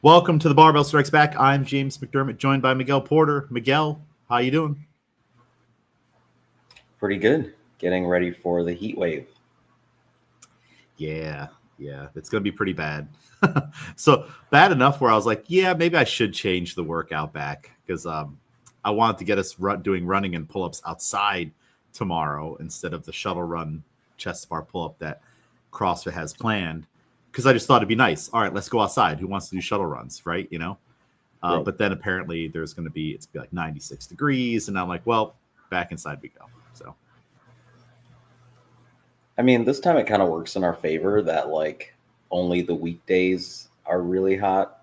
Welcome to the Barbell Strikes Back. I'm James McDermott, joined by Miguel Porter. Miguel, how you doing? Pretty good. Getting ready for the heat wave. Yeah, it's going to be pretty bad. So bad enough where I was like, yeah, maybe I should change the workout back because I wanted to get us doing running and pull-ups outside tomorrow instead of the shuttle run chest bar pull-up that CrossFit has planned because I just thought it'd be nice. All right, let's go outside. Who wants to do shuttle runs, right? Right. But then apparently it's going to be like 96 degrees. And I'm like, well, back inside we go. So. I mean, this time it kind of works in our favor that like only the weekdays are really hot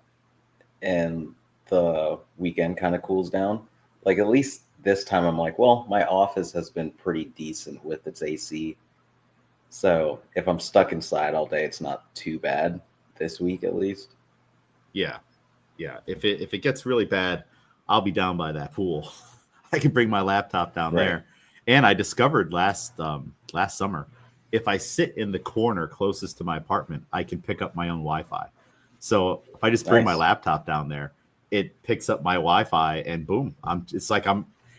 and the weekend kind of cools down. Like at least this time I'm like, well, my office has been pretty decent with its AC. So if I'm stuck inside all day, it's not too bad this week at least. Yeah. If it gets really bad, I'll be down by that pool. I can bring my laptop down there. And I discovered last summer, if I sit in the corner closest to my apartment, I can pick up my own Wi-Fi. So if I just bring my laptop down there, it picks up my Wi-Fi, and boom,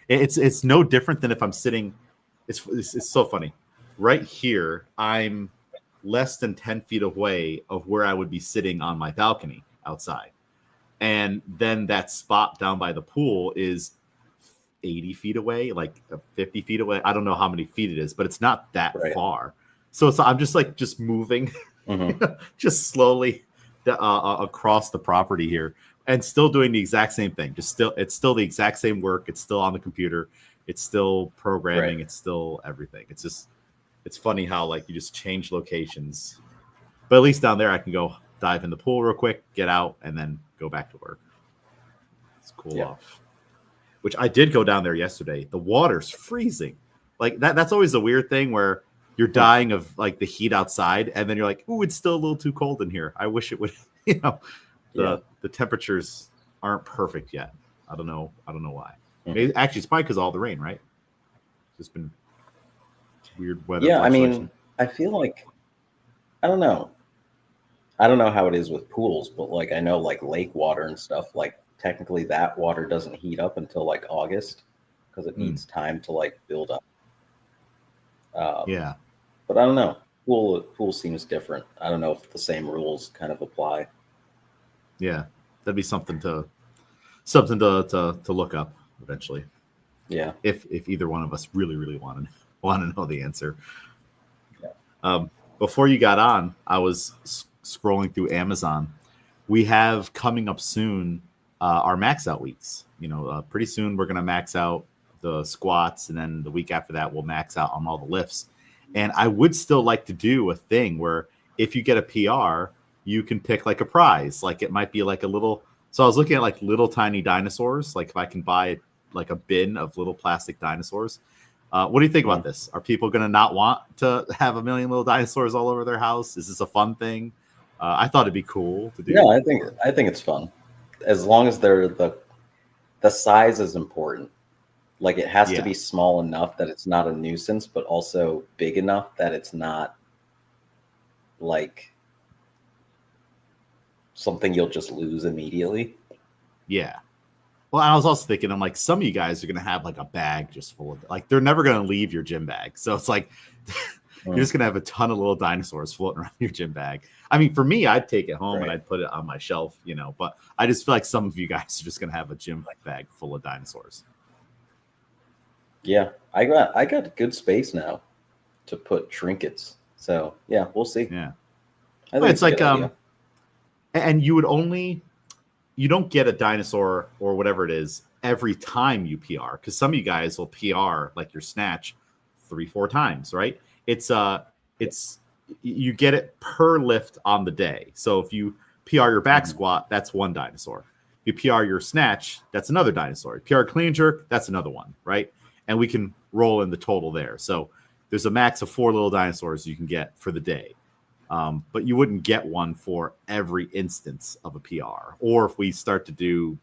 it's no different than if I'm sitting. It's so funny. Right here, I'm less than 10 feet away of where I would be sitting on my balcony outside. And then that spot down by the pool is 80 feet away, like 50 feet away. I don't know how many feet it is, but it's not that far. So I'm just moving, just slowly across the property here, and still doing the exact same thing. It's still the exact same work. It's still on the computer. It's still programming. It's still everything. It's funny how like you just change locations, but at least down there I can go dive in the pool real quick, get out, and then go back to work. It's cool off. Which I did go down there yesterday. The water's freezing. Like that's always a weird thing where you're dying of like the heat outside, and then you're like, "Ooh, it's still a little too cold in here. I wish it would." The temperatures aren't perfect yet. I don't know why. Maybe, actually, it's probably because of all the rain, right? It's just been weird weather. Yeah, I mean, I feel like I don't know how it is with pools, but like I know like lake water and stuff, like technically that water doesn't heat up until like August because it needs time to like build up. But I don't know. Pool seems different. I don't know if the same rules kind of apply. Yeah, that'd be something to look up eventually. Yeah. If either one of us really want to know the answer. Yeah. Before you got on, I was scrolling through Amazon. We have coming up soon our max out weeks. Pretty soon we're going to max out the squats, and then the week after that we'll max out on all the lifts. And I would still like to do a thing where if you get a PR, you can pick like a prize. Like it might be like a little. So I was looking at like little tiny dinosaurs. Like if I can buy like a bin of little plastic dinosaurs. What do you think about this? Are people going to not want to have a million little dinosaurs all over their house? Is this a fun thing? I thought it'd be cool to do. No, I think it's fun. As long as they're the size is important. Like it has to be small enough that it's not a nuisance, but also big enough that it's not like something you'll just lose immediately. Yeah. Well, I was also thinking, I'm like, some of you guys are going to have like a bag just full of, like, they're never going to leave your gym bag. So it's like, you're just going to have a ton of little dinosaurs floating around your gym bag. I mean, for me, I'd take it home and I'd put it on my shelf, but I just feel like some of you guys are just going to have a gym bag full of dinosaurs. Yeah. I got good space now to put trinkets. So yeah, we'll see. Yeah. I think it's like, and you don't get a dinosaur or whatever it is every time you PR, because some of you guys will PR like your snatch 3-4 times, right? It's you get it per lift on the day. So if you PR your back squat, that's one dinosaur. If you PR your snatch, that's another dinosaur. PR clean jerk, that's another one, right? And we can roll in the total there. So there's a max of 4 little dinosaurs you can get for the day. But you wouldn't get one for every instance of a PR. Or if we start to do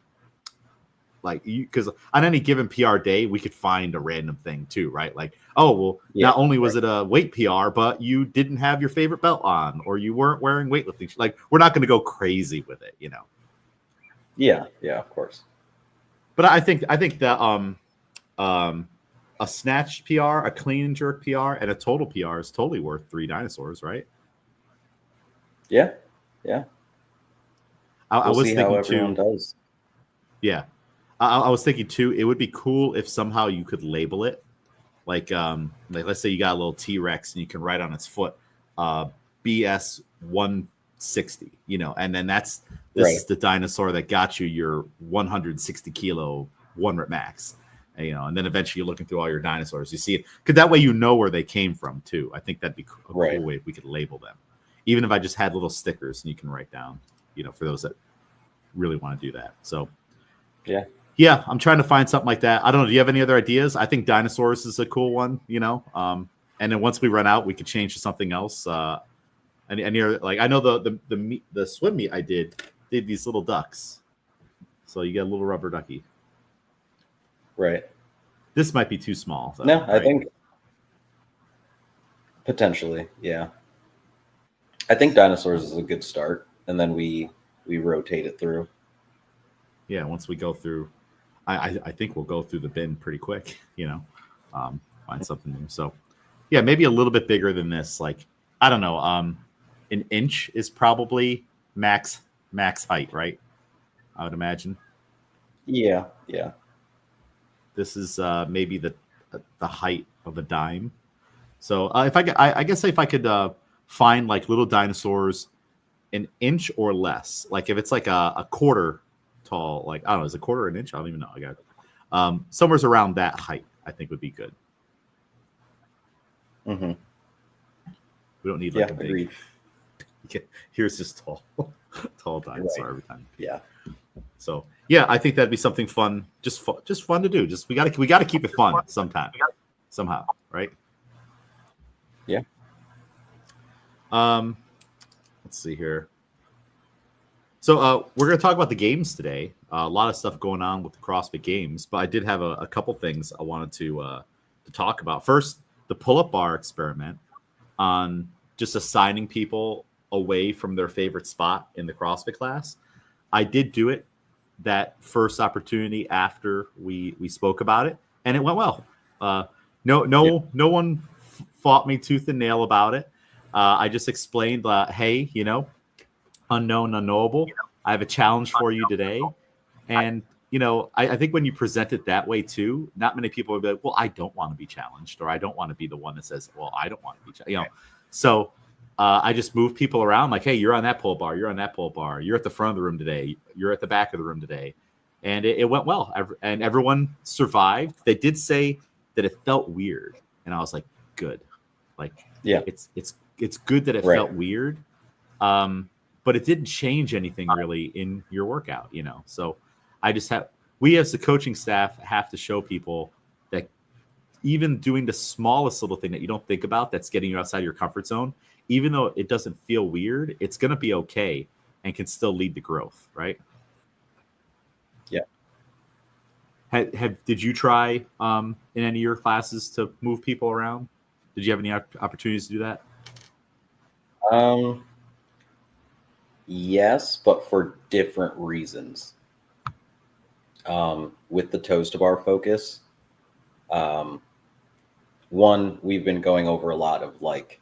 because on any given PR day, we could find a random thing too, right? Like, not only was it a weight PR, but you didn't have your favorite belt on, or you weren't wearing weightlifting. Like, we're not going to go crazy with it, Yeah, of course. But I think that um a snatch PR, a clean and jerk PR, and a total PR is totally worth 3 dinosaurs, right? Yeah. I We'll was see how thinking everyone too. does. Yeah, I was thinking too. It would be cool if somehow you could label it like let's say you got a little T-Rex and you can write on its foot uh BS 160, and then this Right. is the dinosaur that got you your 160 kilo 1 rep max. And then eventually you're looking through all your dinosaurs, you see it, because that way you know where they came from too. I think that'd be a Right. cool way if we could label them, even if I just had little stickers and you can write down, for those that really want to do that. So Yeah. yeah, I'm trying to find something like that. I don't know. Do you have any other ideas? I think dinosaurs is a cool one, and then once we run out, we could change to something else. Any other, like, I know the swim meet I did these little ducks, so you get a little rubber ducky. Right. This might be too small, though. No, I Right? think potentially, yeah. I think dinosaurs is a good start, and then we rotate it through. Yeah. Once we go through, I think we'll go through the bin pretty quick. Find something new. So yeah, maybe a little bit bigger than this. Like, I don't know. An inch is probably max height, right? I would imagine. Yeah. This is maybe the height of a dime. So if I guess if I could find like little dinosaurs an inch or less, like if it's like a quarter tall, like I don't know, is a quarter an inch? I don't even know. I got somewhere's around that height. I think would be good. Mm-hmm. We don't need Yeah, like a big. agreed. Here's this tall dinosaur Right. every time. Yeah. So yeah, I think that'd be something fun, just fun to do. Just we gotta keep it fun somehow, right? Yeah. Let's see here. So we're gonna talk about the games today. A lot of stuff going on with the CrossFit Games, but I did have a couple things I wanted to talk about. First, the pull-up bar experiment on just assigning people away from their favorite spot in the CrossFit class. I did do it that first opportunity after we spoke about it, and it went well. No one fought me tooth and nail about it. I just explained, hey, unknown, unknowable. I have a challenge for you today, and I think when you present it that way too, not many people will be like, well, I don't want to be challenged, or I don't want to be the one that says, well, I don't want to be challenged. So I just move people around, like, hey, you're on that pull bar, you're on that pull bar, you're at the front of the room today, you're at the back of the room today, and it went well, and everyone survived. They did say that it felt weird, and I was like, good, like, Yeah. it's good that it Right. felt weird, but it didn't change anything really in your workout, So we as the coaching staff have to show people that even doing the smallest little thing that you don't think about that's getting you outside your comfort zone, even though it doesn't feel weird, it's going to be okay and can still lead to growth, right? Yeah. Did you try in any of your classes to move people around? Did you have any opportunities to do that? Yes, but for different reasons. With the toes to bar focus, one, we've been going over a lot of like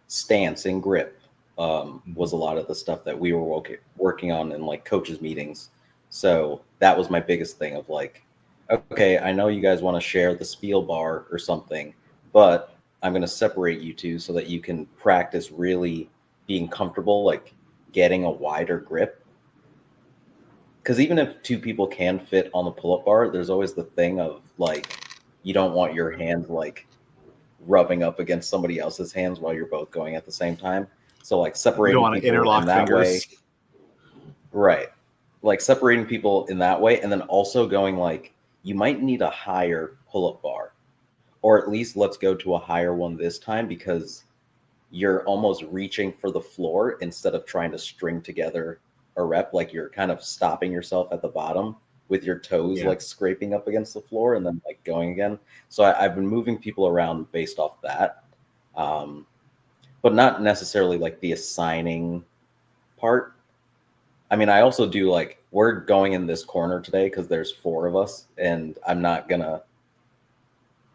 stance and grip, was a lot of the stuff that we were working on in like coaches meetings. So that was my biggest thing of like, okay, I know you guys want to share the spiel bar or something, but I'm going to separate you two so that you can practice really being comfortable, like getting a wider grip. Because even if two people can fit on the pull-up bar, there's always the thing of like, you don't want your hands like rubbing up against somebody else's hands while you're both going at the same time. So like You don't separating want to people in interlock that way, fingers. right? Like separating people in that way, and then also going like, you might need a higher pull-up bar, or at least let's go to a higher one this time because you're almost reaching for the floor instead of trying to string together a rep. Like you're kind of stopping yourself at the bottom with your toes Yeah. like scraping up against the floor and then like going again. So I've been moving people around based off that, but not necessarily like the assigning part. I mean, I also do like, we're going in this corner today because there's 4 of us, and I'm not gonna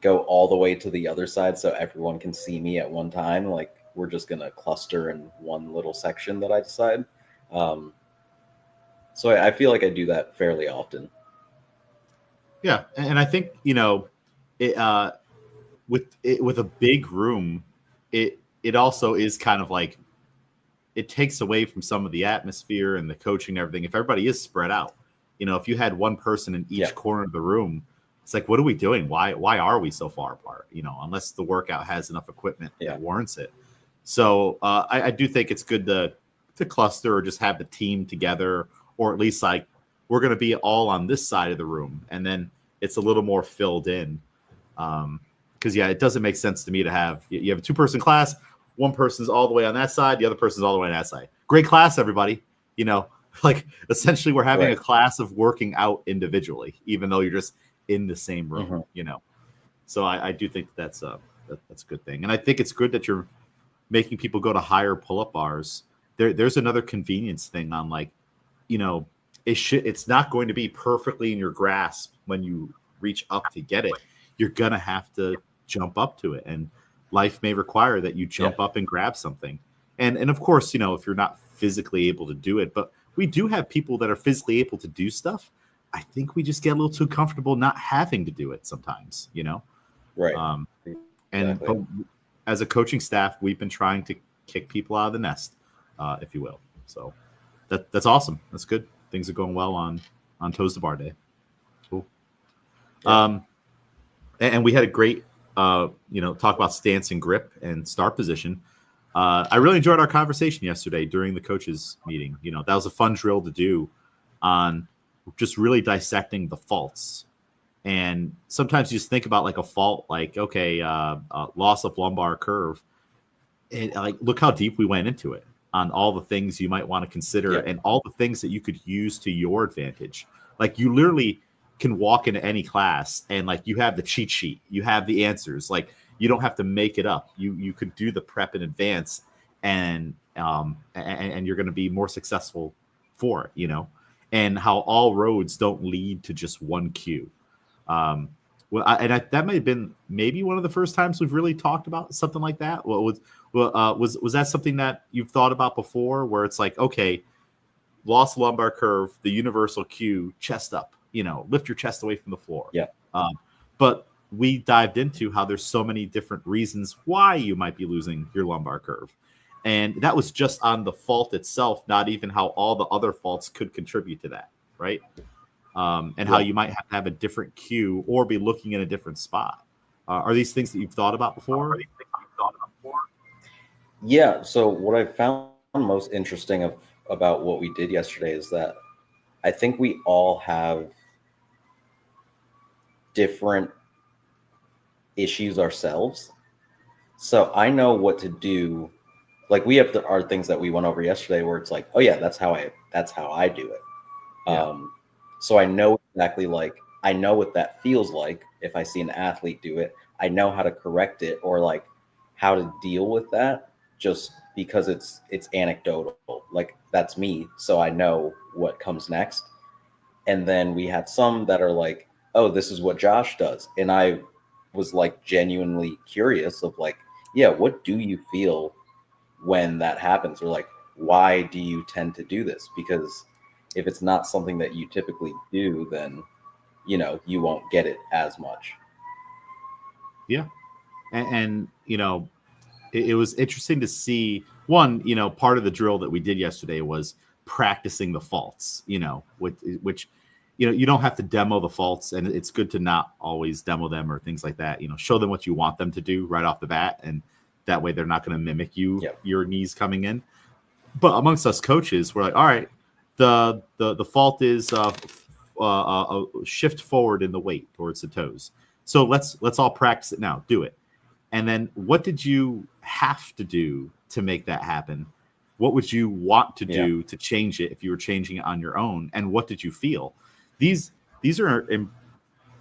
go all the way to the other side so everyone can see me at one time. Like, we're just gonna cluster in one little section that I decide. Um, so I feel like I do that fairly often. Yeah, and I think it with a big room, it also is kind of like it takes away from some of the atmosphere and the coaching and everything. If everybody is spread out, if you had one person in Yeah. each corner of the room, it's like, what are we doing? Why are we so far apart? Unless the workout has enough equipment Yeah. that warrants it. So I do think it's good to cluster or just have the team together, or at least like we're going to be all on this side of the room, and then it's a little more filled in. Because it doesn't make sense to me to have you have a 2-person class, one person's all the way on that side, the other person's all the way on that side. Great class, everybody. Like essentially we're having Right. a class of working out individually, even though you're just in the same room. Mm-hmm. So I do think that's a good thing, and I think it's good that you're making people go to higher pull-up bars. There's another convenience thing on like, it's not going to be perfectly in your grasp when you reach up to get it. You're gonna have to jump up to it, and life may require that you jump up and grab something. And of course, if you're not physically able to do it, but we do have people that are physically able to do stuff. I think we just get a little too comfortable not having to do it sometimes, Right. And but as a coaching staff, we've been trying to kick people out of the nest, if you will. So that's awesome. That's good. Things are going well on Toes to Bar Day. Cool. Yeah. And we had a great, talk about stance and grip and start position. I really enjoyed our conversation yesterday during the coaches meeting. That was a fun drill to do on just really dissecting the faults. And sometimes you just think about like a fault, like, okay, loss of lumbar curve. And like, look how deep we went into it on all the things you might want to consider and all the things that you could use to your advantage. Like you literally can walk into any class and like you have the cheat sheet, you have the answers. Like you don't have to make it up. You could do the prep in advance, and you're going to be more successful for it. And how all roads don't lead to just one cue. That may have been maybe one of the first times we've really talked about something like that. Was that something that you've thought about before, where it's like, okay, lost lumbar curve, the universal cue, chest up, lift your chest away from the floor. Yeah. But we dived into how there's so many different reasons why you might be losing your lumbar curve. And that was just on the fault itself, not even how all the other faults could contribute to that, right? And how you might have a different cue or be looking in a different spot. Are these things that you've thought about before? Yeah. So what I found most interesting about what we did yesterday is that I think we all have different issues ourselves. So I know what to do. Like we have our things that we went over yesterday where it's like, oh yeah, that's how I do it. Yeah. So I know exactly, like, I know what that feels like if I see an athlete do it. I know how to correct it or like how to deal with that, just because it's anecdotal. Like that's me. So I know what comes next. And then we had some that are like, oh, this is what Josh does. And I was like genuinely curious of like, yeah, what do you feel when that happens? Or like, why do you tend to do this? Because if it's not something that you typically do, then, you won't get it as much. Yeah. And it was interesting to see one, part of the drill that we did yesterday was practicing the faults, which, you don't have to demo the faults, and it's good to not always demo them or things like that. Show them what you want them to do right off the bat. And that way they're not going to mimic your knees coming in. But amongst us coaches, we're like, all right, the fault is shift forward in the weight towards the toes. So let's all practice it now. Do it. And then what did you have to do to make that happen? What would you want to do to change it if you were changing it on your own? And what did you feel? These are,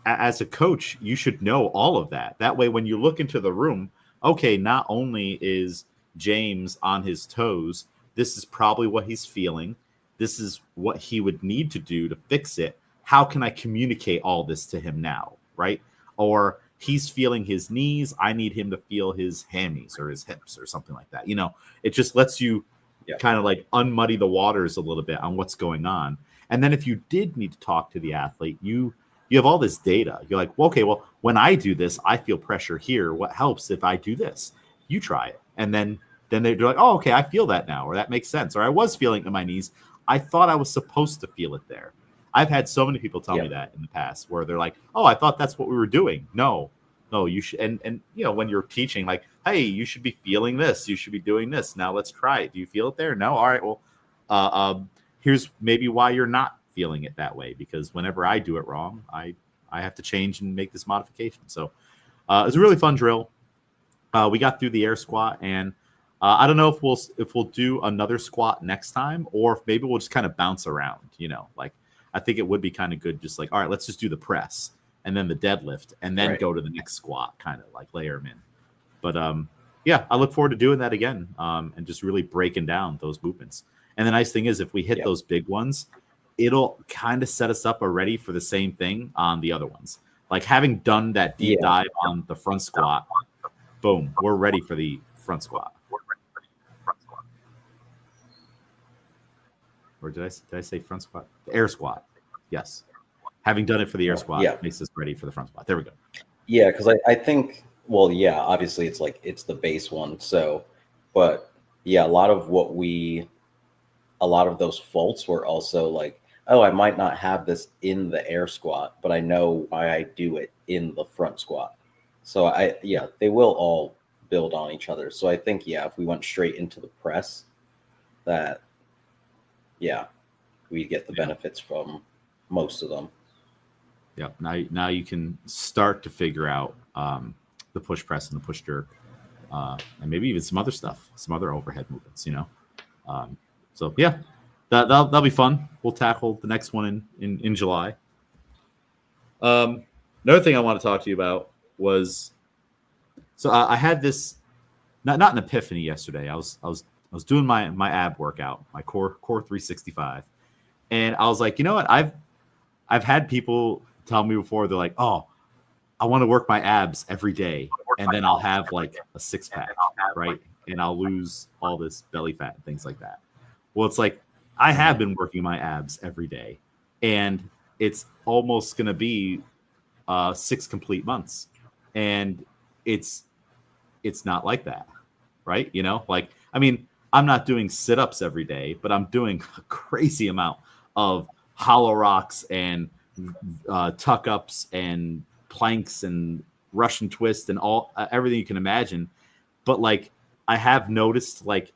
as a coach, you should know all of that. That way, when you look into the room, okay, not only is James on his toes, this is probably what he's feeling. This is what he would need to do to fix it. How can I communicate all this to him now, right? Or he's feeling his knees. I need him to feel his hammies or his hips or something like that. It just lets you kind of like unmuddy the waters a little bit on what's going on. And then if you did need to talk to the athlete, you have all this data. You're like, well, okay, well, when I do this, I feel pressure here. What helps if I do this? You try it. And then they're like, oh, okay, I feel that now, or that makes sense. Or I was feeling it in my knees. I thought I was supposed to feel it there. I've had so many people tell me that in the past where they're like, oh, I thought that's what we were doing. No, you should. And when you're teaching, like, hey, you should be feeling this. You should be doing this. Now let's try it. Do you feel it there? No. All right. Well, here's maybe why you're not feeling it that way, because whenever I do it wrong, I have to change and make this modification. So it was a really fun drill. We got through the air squat, and I don't know if we'll do another squat next time, or if maybe we'll just kind of bounce around. Like I think it would be kind of good, just like, all right, let's just do the press and then the deadlift and then go to the next squat, kind of like layer them in. But I look forward to doing that again, and just really breaking down those movements. And the nice thing is, if we hit those big ones, it'll kind of set us up already for the same thing on the other ones. Like having done that deep dive on the front squat, boom, we're ready for the front squat. Or did I say front squat? The air squat. Yes. Having done it for the air squat makes us ready for the front squat. There we go. Yeah, because I think, obviously it's the base one. So, but a lot of those faults were also like, oh, I might not have this in the air squat, but I know why I do it in the front squat. So they will all build on each other. So I think, if we went straight into the press, that, we get the benefits from most of them. Yeah. Now you can start to figure out the push press and the push jerk, and maybe even some other stuff, some other overhead movements, So that'll be fun. We'll tackle the next one in July. Another thing I want to talk to you about was, so I had this not an epiphany yesterday. I was doing my ab workout, my core 365, and I was like, you know what? I've had people tell me before, they're like, oh, I want to work my abs every day, and then I'll have like a 6-pack, right? And I'll lose all this belly fat and things like that. Well, it's like, I have been working my abs every day, and it's almost going to be 6 complete months. And it's not like that, right? Like, I mean, I'm not doing sit-ups every day, but I'm doing a crazy amount of hollow rocks and tuck-ups and planks and Russian twist and all everything you can imagine. But like, I have noticed like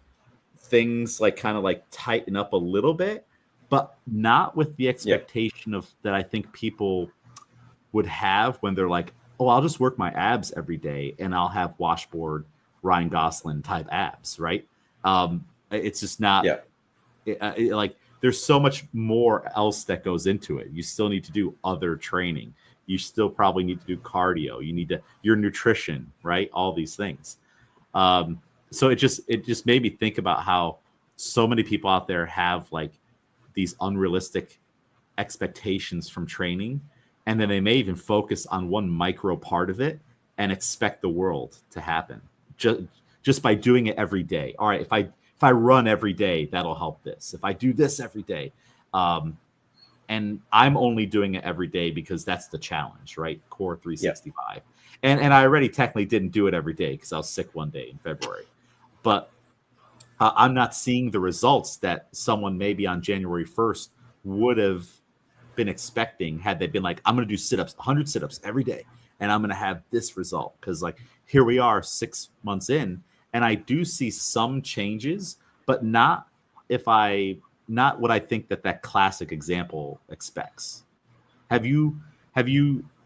things like kind of like tighten up a little bit, but not with the expectation of that I think people would have when they're like, oh, I'll just work my abs every day and I'll have washboard Ryan Gosling type abs, right? It's just not like, there's so much more else that goes into it. You still need to do other training. You still probably need to do cardio. You need your nutrition, right? All these things. So it just made me think about how so many people out there have like these unrealistic expectations from training, and then they may even focus on one micro part of it and expect the world to happen just by doing it every day. All right, if I run every day, that'll help this. If I do this every day, and I'm only doing it every day because that's the challenge, right? Core 365. And I already technically didn't do it every day because I was sick one day in February. But I'm not seeing the results that someone maybe on January 1st would have been expecting had they been like, I'm going to do sit-ups, 100 sit-ups every day, and I'm going to have this result. Because like, here we are 6 months in, and I do see some changes, but not what I think that classic example expects. Have you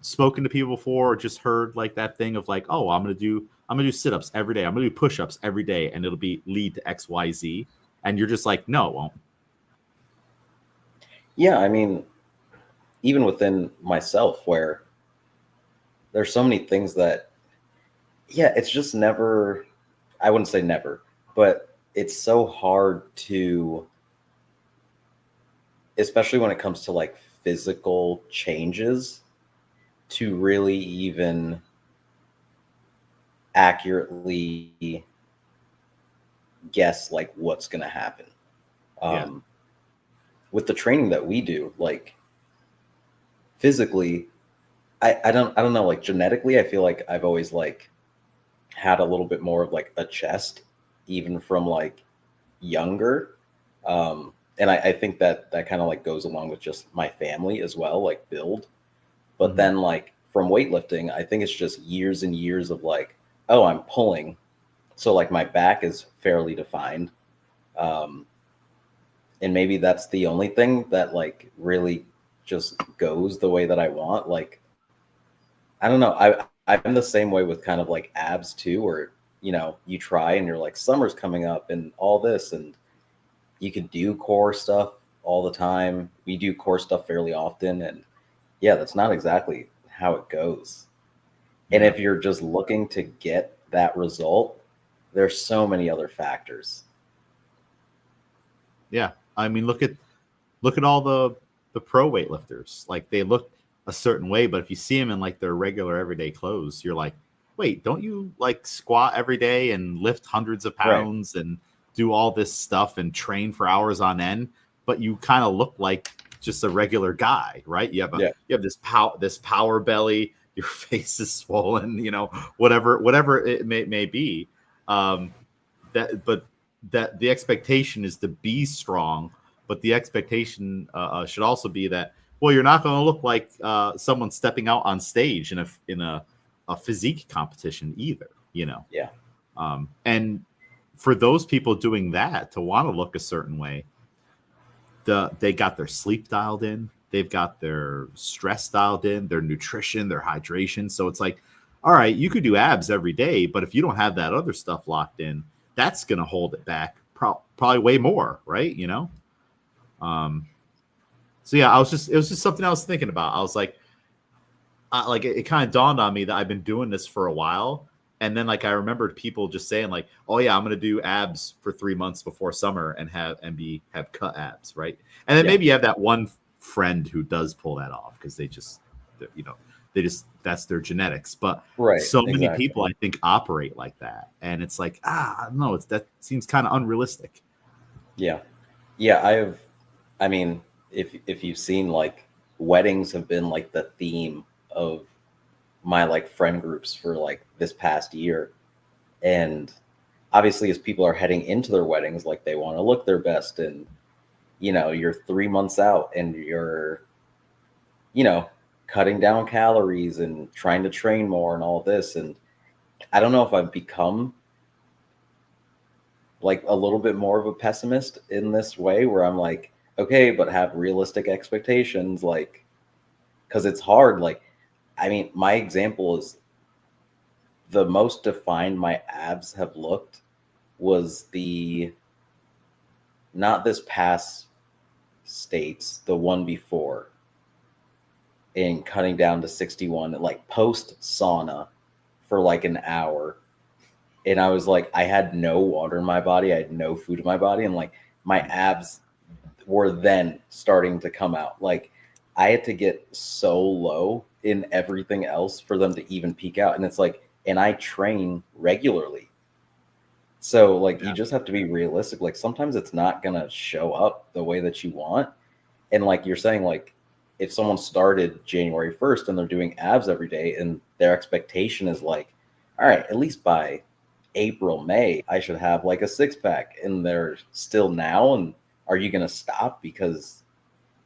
spoken to people before, or just heard like that thing of like, oh, I'm gonna do sit-ups every day, I'm gonna do push-ups every day, and it'll lead to XYZ, and you're just like, no, it won't. Yeah, I mean, even within myself, where there's so many things that, it's just never, I wouldn't say never, but it's so hard to especially when it comes to like physical changes, to really even accurately guess like what's going to happen. Yeah. With the training that we do, like physically, I don't know, like genetically, I feel like I've always like had a little bit more of like a chest, even from like younger. And I think that that kind of like goes along with just my family as well, like build. But Mm-hmm. then like from weightlifting, I think it's just years and years of like, oh, I'm pulling. So like my back is fairly defined. Um, and maybe that's the only thing that like really just goes the way that I want. Like, I don't know. I'm the same way with kind of like abs too, where you try and you're like, summer's coming up and all this, and you can do core stuff all the time. We do core stuff fairly often, and yeah, that's not exactly how it goes. And Yeah. if you're just looking to get that result, there's so many other factors. Yeah. I mean, look at all the pro weightlifters. Like they look a certain way, but if you see them in like their regular everyday clothes, you're like, wait, don't you like squat every day and lift hundreds of Right. pounds and do all this stuff and train for hours on end? But you kind of look like just a regular guy, right? Yeah. You have this power belly, your face is swollen, whatever it may be. Um, but that the expectation is to be strong, but the expectation should also be that, well, you're not going to look like someone stepping out on stage in a physique competition either, Yeah. and for those people doing that to want to look a certain way, they got their sleep dialed in, they've got their stress dialed in, their nutrition, their hydration. So it's like, all right, you could do abs every day, but if you don't have that other stuff locked in, that's going to hold it back probably way more, right? Um, so yeah, it was just something I was thinking about. I was like it kind of dawned on me that I've been doing this for a while. And then like I remembered people just saying like, oh yeah, I'm gonna do abs for 3 months before summer and have cut abs, right? And then Yeah. maybe you have that one friend who does pull that off because you know they just that's their genetics. But Right. so many Exactly. people I think operate like that, and it's like I don't know, that seems kind of unrealistic. Yeah. Yeah. I mean, if you've seen like weddings have been like the theme of my like friend groups for like this past year. And obviously as people are heading into their weddings, like they want to look their best, and you're 3 months out and you're, you know, cutting down calories and trying to train more and all this. And I don't know if I've become like a little bit more of a pessimist in this way where I'm like, okay, but have realistic expectations, like, because it's hard. Like, I mean, my example is the most defined my abs have looked was the not this past states, the one before, in cutting down to 61, like post sauna for like an hour. And I was like, I had no water in my body, I had no food in my body, and like my abs were then starting to come out. Like I had to get so low in everything else for them to even peak out. And it's like, and I train regularly. So like you Yeah, just have to be realistic. Like sometimes it's not gonna show up the way that you want. And like you're saying, like if someone started January 1st and they're doing abs every day and their expectation is like, all right, at least by April, May, I should have like a six pack, and they're still now. And are you gonna stop because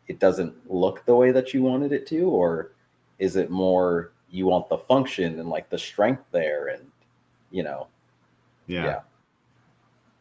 it doesn't look the way that you wanted it to? Or is it more you want the function and like the strength there, and you know, yeah. yeah.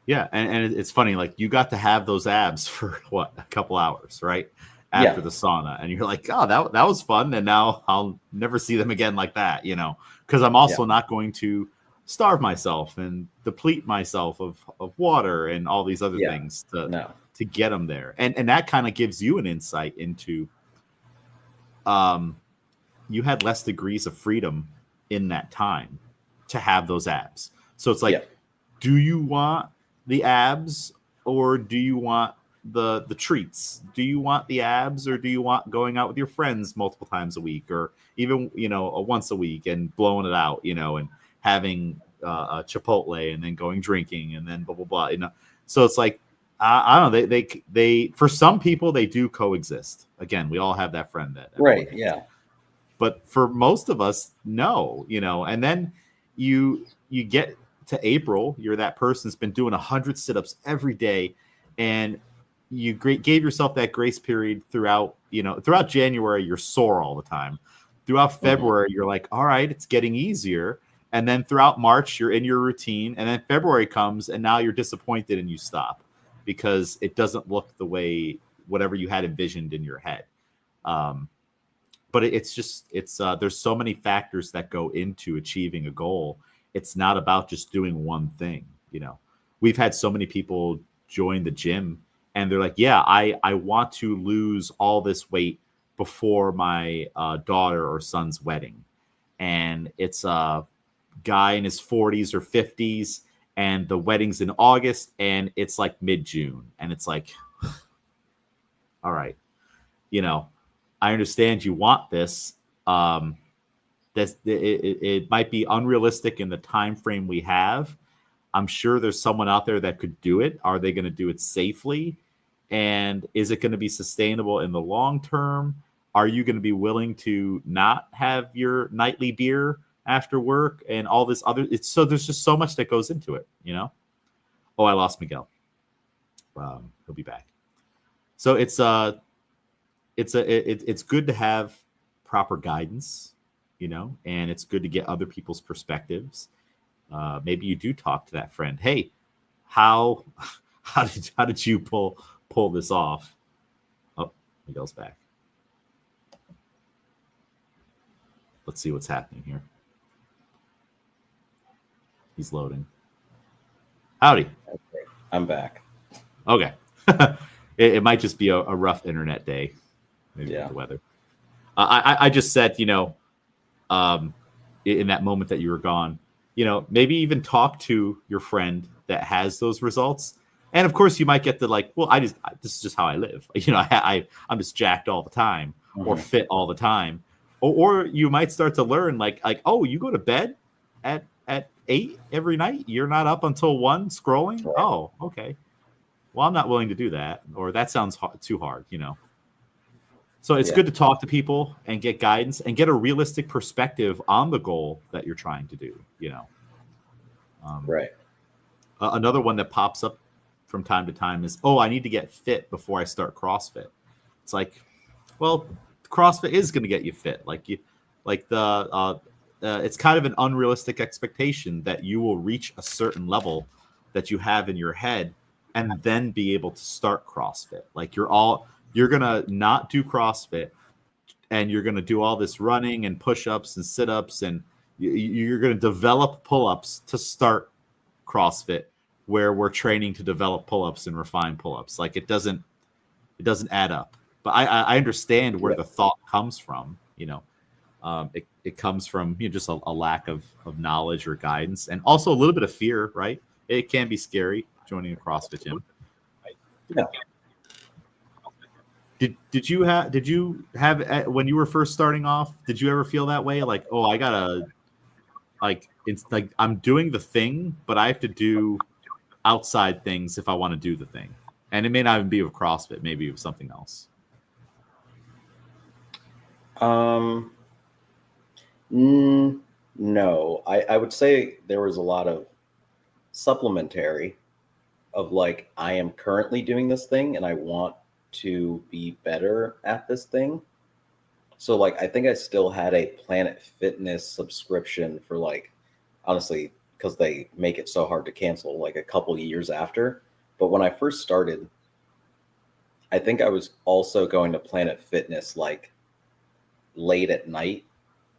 Yeah, and it's funny, like you got to have those abs for what, a couple hours, right? Yeah. After the sauna, and you're like, oh, that was fun, and now I'll never see them again like that, because I'm Yeah. also not going to starve myself and deplete myself of water and all these other Yeah. things No. to get them there, and that kind of gives you an insight into um you had less degrees of freedom in that time to have those abs. So it's Yeah. like, do you want the abs or do you want the treats? Do you want the abs, or do you want going out with your friends multiple times a week, or even once a week and blowing it out, and having a Chipotle and then going drinking and then blah blah blah. So it's like I don't know. They for some people they do coexist. Again, we all have that friend that right, yeah. But for most of us, no, and then you get to April, you're that person that's been doing 100 sit-ups every day, and you gave yourself that grace period throughout January, you're sore all the time. Throughout February, you're like, all right, it's getting easier. And then throughout March, you're in your routine. And then February comes, and now you're disappointed and you stop because it doesn't look the way whatever you had envisioned in your head. But it's there's so many factors that go into achieving a goal. It's not about just doing one thing. We've had so many people join the gym and they're like, yeah, I want to lose all this weight before my daughter or son's wedding. And it's a guy in his 40s or 50s, and the wedding's in August, and it's like mid-June. And it's like, all right, I understand you want this. It might be unrealistic in the time frame we have. I'm sure there's someone out there that could do it. Are they going to do it safely? And is it going to be sustainable in the long term? Are you going to be willing to not have your nightly beer after work and all this other? So there's just so much that goes into it, Oh, I lost Miguel. He'll be back. So it's good to have proper guidance, and it's good to get other people's perspectives. Maybe you do talk to that friend. Hey, how did you pull this off? Oh, Miguel's back. Let's see what's happening here. He's loading. Howdy. Okay, I'm back. Okay. It might just be a rough internet day. Maybe the weather. I just said, in that moment that you were gone, maybe even talk to your friend that has those results. And of course you might get the well, this is just how I live. I'm just jacked all the time or fit all the time. Or you might start to learn oh, you go to bed at 8 every night. You're not up until 1 scrolling. Right. Oh, okay. Well, I'm not willing to do that. Or that sounds too hard, So it's good to talk to people and get guidance and get a realistic perspective on the goal that you're trying to do, Right. Another one that pops up from time to time is, oh, I need to get fit before I start CrossFit. It's like, well, CrossFit is going to get you fit. It's kind of an unrealistic expectation that you will reach a certain level that you have in your head and then be able to start CrossFit. You're going to not do CrossFit and you're going to do all this running and push-ups and sit-ups, and you're going to develop pull-ups to start CrossFit, where we're training to develop pull-ups and refine pull-ups. It doesn't add up. But I understand where the thought comes from. It comes from just a lack of knowledge or guidance, and also a little bit of fear, right? It can be scary joining a CrossFit gym. Yeah. Did you have when you were first starting off? Did you ever feel that way? Oh, I gotta it's I'm doing the thing, but I have to do outside things if I want to do the thing, and it may not even be with CrossFit, maybe with something else. No, I would say there was a lot of supplementary of I am currently doing this thing and I want to be better at this thing. So I think I still had a Planet Fitness subscription for honestly, because they make it so hard to cancel, a couple years after. But when I first started, I think I was also going to Planet Fitness late at night,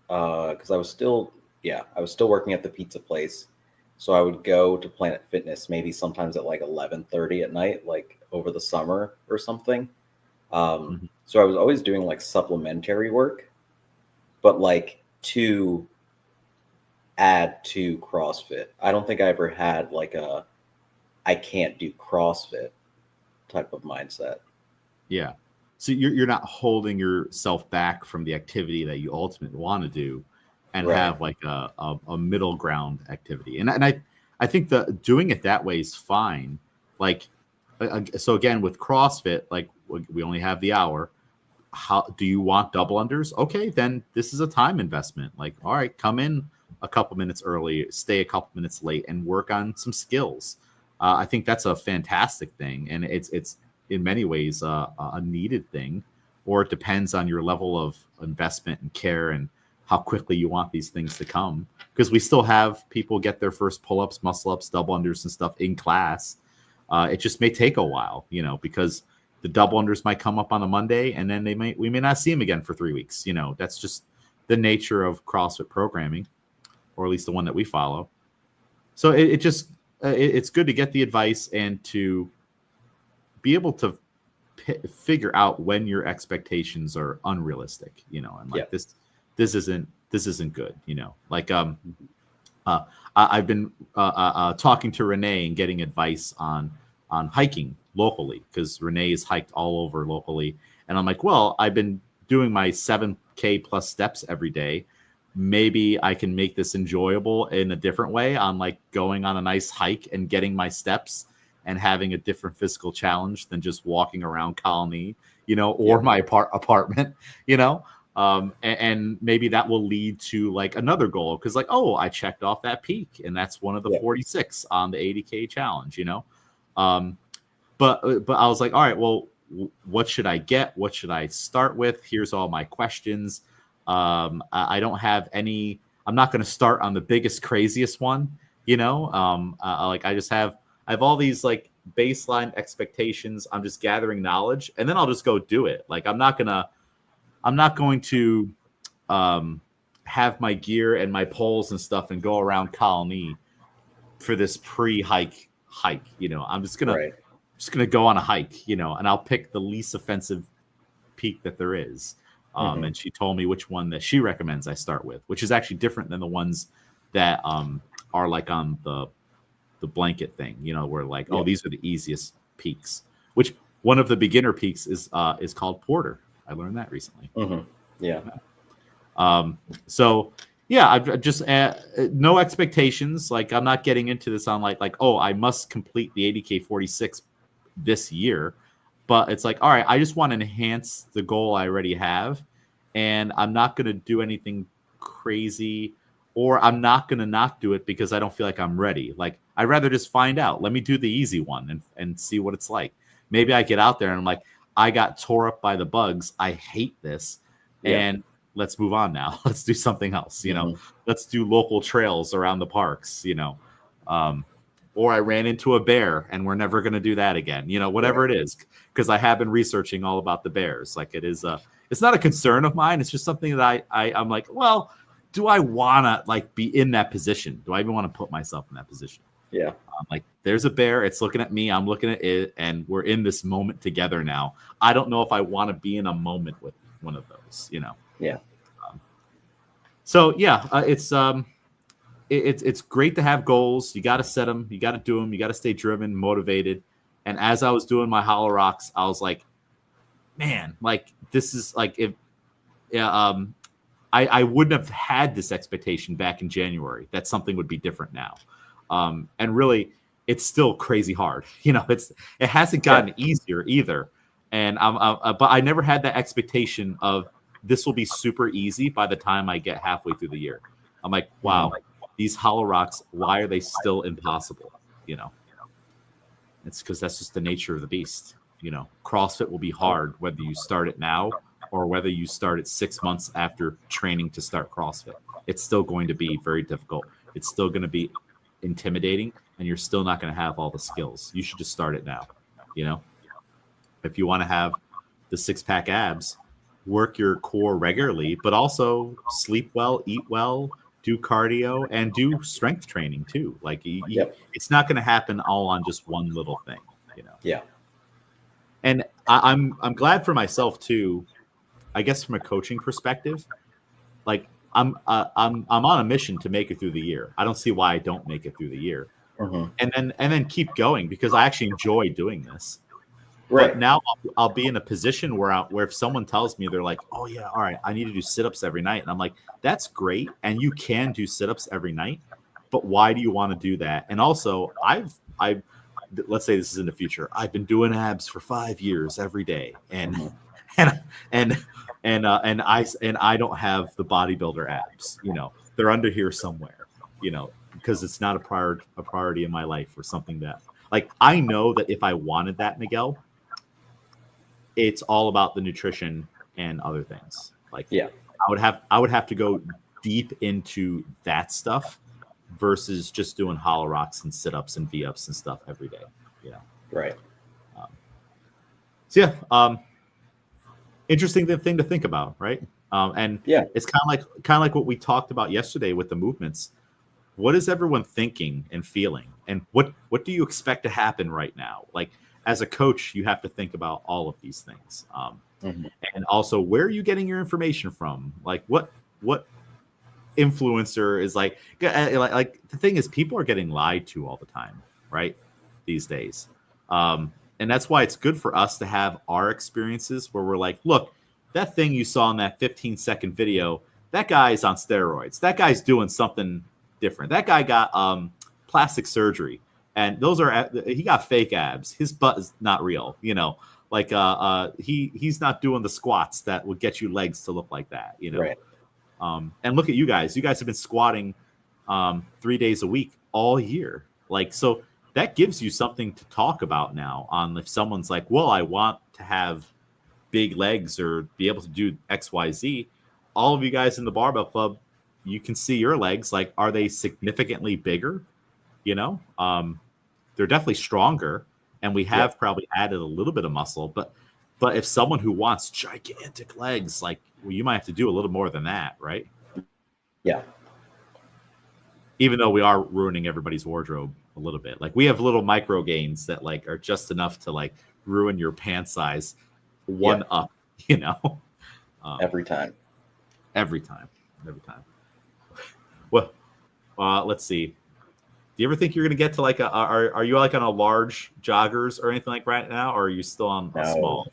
because I was still working at the pizza place. So I would go to Planet Fitness maybe sometimes at 11:30 at night, over the summer or something. So I was always doing supplementary work, but to add to CrossFit. I don't think I ever had I can't do CrossFit type of mindset. Yeah. So you're not holding yourself back from the activity that you ultimately want to do, and Right. have like a middle ground activity. And I think the doing it that way is fine. Like, so again, with CrossFit, like we only have the hour. How do you want double unders? Okay, then this is a time investment. Like, all right, come in a couple minutes early, stay a couple minutes late, and work on some skills. I think that's a fantastic thing, and it's in many ways a needed thing, or it depends on your level of investment and care and how quickly you want these things to come. Because we still have people get their first pull-ups, muscle-ups, double unders, and stuff in class. It just may take a while, because the double unders might come up on a Monday, and then we may not see them again for 3 weeks. That's just the nature of CrossFit programming, or at least the one that we follow. So it's good to get the advice and to be able to figure out when your expectations are unrealistic, and like this isn't good, like I've been talking to Renee and getting advice on hiking locally, because Renee is hiked all over locally, and I'm like, well, I've been doing my 7K plus steps every day. Maybe I can make this enjoyable in a different way, on like going on a nice hike and getting my steps and having a different physical challenge than just walking around Colony, or my apartment, and maybe that will lead to like another goal, because like, oh, I checked off that peak, and that's one of the 46 on the 80K challenge, but I was like, all right, well, what should I get? What should I start with? Here's all my questions. I don't have any. I'm not going to start on the biggest, craziest one, like I have all these like baseline expectations. I'm just gathering knowledge, and then I'll just go do it. Like I'm not going to have my gear and my poles and stuff and go around Colony for this pre-hike. I'm just gonna go on a hike, and I'll pick the least offensive peak that there is. And she told me which one that she recommends I start with, which is actually different than the ones that are like on the blanket thing, where like, oh, these are the easiest peaks, which one of the beginner peaks is called Porter. I learned that recently. So yeah, I've just no expectations. Like I'm not getting into this on like, oh, I must complete the 80K 46 this year, but it's like, all right, I just want to enhance the goal I already have, and I'm not going to do anything crazy, or I'm not going to not do it because I don't feel like I'm ready. Like I'd rather just find out. Let me do the easy one and see what it's like. Maybe I get out there and I'm like, I got tore up by the bugs. I hate this. And let's move on now. Let's do something else. Let's do local trails around the parks, or I ran into a bear and we're never going to do that again, whatever it is, because I have been researching all about the bears. Like it's not a concern of mine. It's just something that I'm like, well, do I want to like be in that position? Do I even want to put myself in that position? Yeah. Like there's a bear. It's looking at me. I'm looking at it. And we're in this moment together now. I don't know if I want to be in a moment with one of those, Yeah. So yeah, it's great to have goals. You got to set them. You got to do them. You got to stay driven, motivated. And as I was doing my Hollow Rocks, I was like, man, like this is like if I wouldn't have had this expectation back in January that something would be different now. And really, it's still crazy hard. It hasn't gotten easier either. And but I never had that expectation of this will be super easy by the time I get halfway through the year. I'm like, wow, these Hollow Rocks, why are they still impossible? It's because that's just the nature of the beast. CrossFit will be hard whether you start it now or whether you start it 6 months after training to start CrossFit. It's still going to be very difficult. It's still going to be intimidating, and you're still not going to have all the skills. You should just start it now. If you want to have the 6-pack abs, work your core regularly, but also sleep well, eat well, do cardio, and do strength training too. Like it's not going to happen all on just one little thing. Yeah. And I'm glad for myself too. I guess from a coaching perspective, like I'm on a mission to make it through the year. I don't see why I don't make it through the year, and then keep going, because I actually enjoy doing this. But now I'll be in a position where if someone tells me, they're like, oh yeah, all right, I need to do sit-ups every night. And I'm like, that's great. And you can do sit-ups every night, but why do you want to do that? And also let's say this is in the future. I've been doing abs for 5 years every day. And, and, and I don't have the bodybuilder abs, they're under here somewhere, because it's not a priority in my life or something that, like, I know that if I wanted that, Miguel, it's all about the nutrition and other things. Like, I would have to go deep into that stuff versus just doing hollow rocks and sit-ups and V-ups and stuff every day. Right. So yeah, interesting thing to think about, right? It's kind of like what we talked about yesterday with the movements. What is everyone thinking and feeling, and what do you expect to happen right now? Like, as a coach, you have to think about all of these things, and also where are you getting your information from? Like, what influencer is like the thing is, people are getting lied to all the time, right? These days, and that's why it's good for us to have our experiences where we're like, look, that thing you saw in that 15-second video, that guy's on steroids. That guy's doing something different. That guy got plastic surgery, and he got fake abs. His butt is not real, like he's not doing the squats that would get you legs to look like that, Right. And look at you guys have been squatting 3 days a week all year, like, so that gives you something to talk about now on if someone's like, well, I want to have big legs or be able to do XYZ. All of you guys in the barbell club, you can see your legs. Like, are they significantly bigger? They're definitely stronger, and we have probably added a little bit of muscle. But if someone who wants gigantic legs, like, well, you might have to do a little more than that, right? Yeah. Even though we are ruining everybody's wardrobe a little bit, like, we have little micro gains that like are just enough to like ruin your pant size one up, every time. Well, let's see. Do you ever think you're going to get to like are you like on a large joggers or anything like right now, or are you still on a small?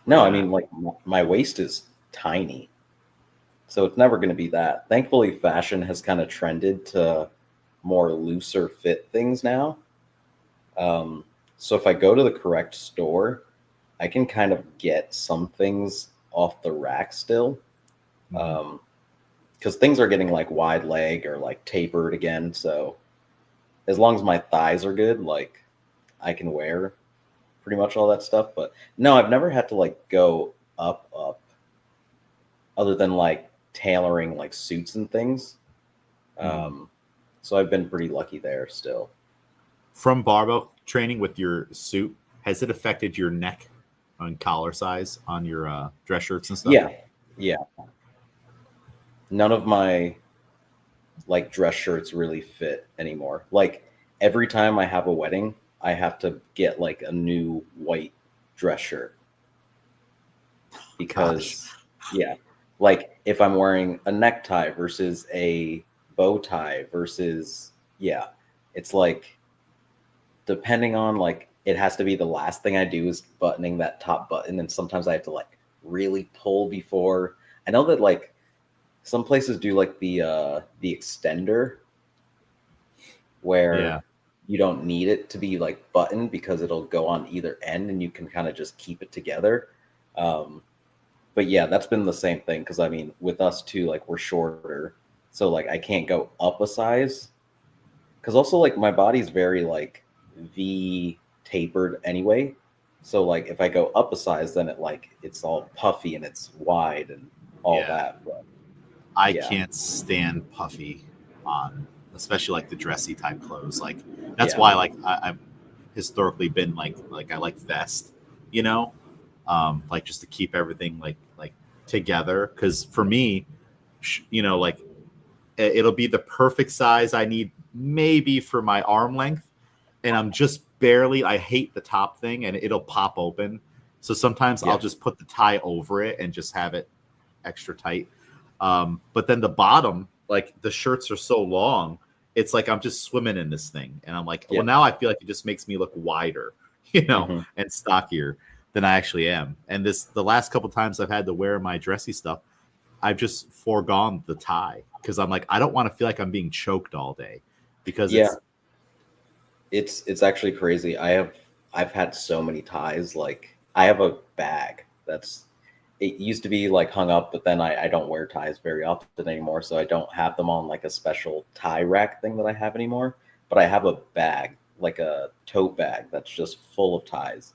No, I mean, like, my waist is tiny, so it's never going to be that. Thankfully, fashion has kind of trended to more looser fit things now. So if I go to the correct store, I can kind of get some things off the rack still. Because things are getting like wide leg or like tapered again. So as long as my thighs are good, like, I can wear pretty much all that stuff. But no, I've never had to like go up other than like tailoring like suits and things. So I've been pretty lucky there still. From barbell training with your suit, has it affected your neck and collar size on your dress shirts and stuff? Yeah. None of my like dress shirts really fit anymore. Like, every time I have a wedding, I have to get like a new white dress shirt because like, if I'm wearing a necktie versus a bow tie versus it's like, depending on, like, it has to be the last thing I do is buttoning that top button, and sometimes I have to like really pull before. I know that like some places do like the extender where you don't need it to be like buttoned because it'll go on either end and you can kind of just keep it together. But yeah, that's been the same thing, because I mean, with us too, like, we're shorter, so like I can't go up a size, because also like my body's very like V tapered anyway. So like if I go up a size, then it's all puffy and it's wide and all that. But, I can't stand puffy on, especially like the dressy type clothes. Like, that's why like I've historically been like I like vest, like, just to keep everything like together. Because for me, like, it'll be the perfect size I need maybe for my arm length, and I'm just barely. I hate the top thing, and it'll pop open. So sometimes I'll just put the tie over it and just have it extra tight. But then the bottom, like, the shirts are so long, it's like I'm just swimming in this thing, and I'm like, well, now I feel like it just makes me look wider. and stockier than I actually am. And the last couple times I've had to wear my dressy stuff, I've just foregone the tie because I'm like, I don't want to feel like I'm being choked all day because it's actually crazy. I've had so many ties. Like I have a bag it used to be like hung up, but then I don't wear ties very often anymore. So I don't have them on like a special tie rack thing that I have anymore. But I have a bag, like a tote bag that's just full of ties.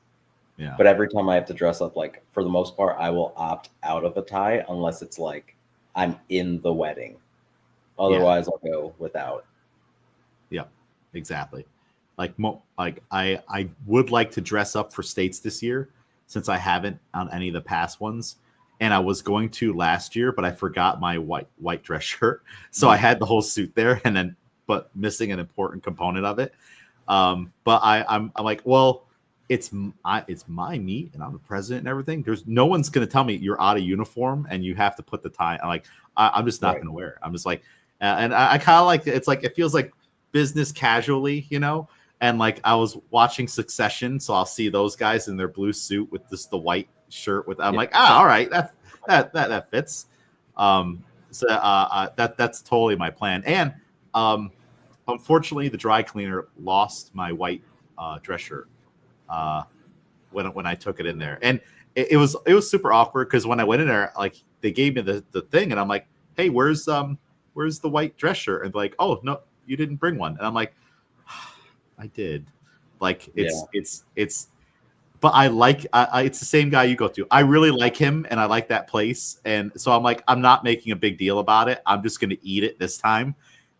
Yeah. But every time I have to dress up, like for the most part, I will opt out of a tie unless it's like I'm in the wedding. Otherwise, I'll go without. Yeah, exactly. Like I would like to dress up for states this year since I haven't on any of the past ones. And I was going to last year, but I forgot my white dress shirt. So I had the whole suit there but missing an important component of it. But I'm like, well, it's my meet and I'm the president and everything. There's no one's going to tell me you're out of uniform and you have to put the tie. I'm like, I'm just not going to wear it. I'm just like, and I kind of like, it's like, it feels like business casually, and like I was watching Succession. So I'll see those guys in their blue suit with just the white shirt I'm like, all right, that fits. That's totally my plan. And, unfortunately the dry cleaner lost my white, dress shirt. When I took it in there, and it was super awkward because when I went in there, like they gave me the thing, and I'm like, hey, where's the white dress shirt? And like, oh no, you didn't bring one, and I'm like, I did. Like it's but I like it's the same guy you go to. I really like him, and I like that place, and so I'm like, I'm not making a big deal about it. I'm just going to eat it this time,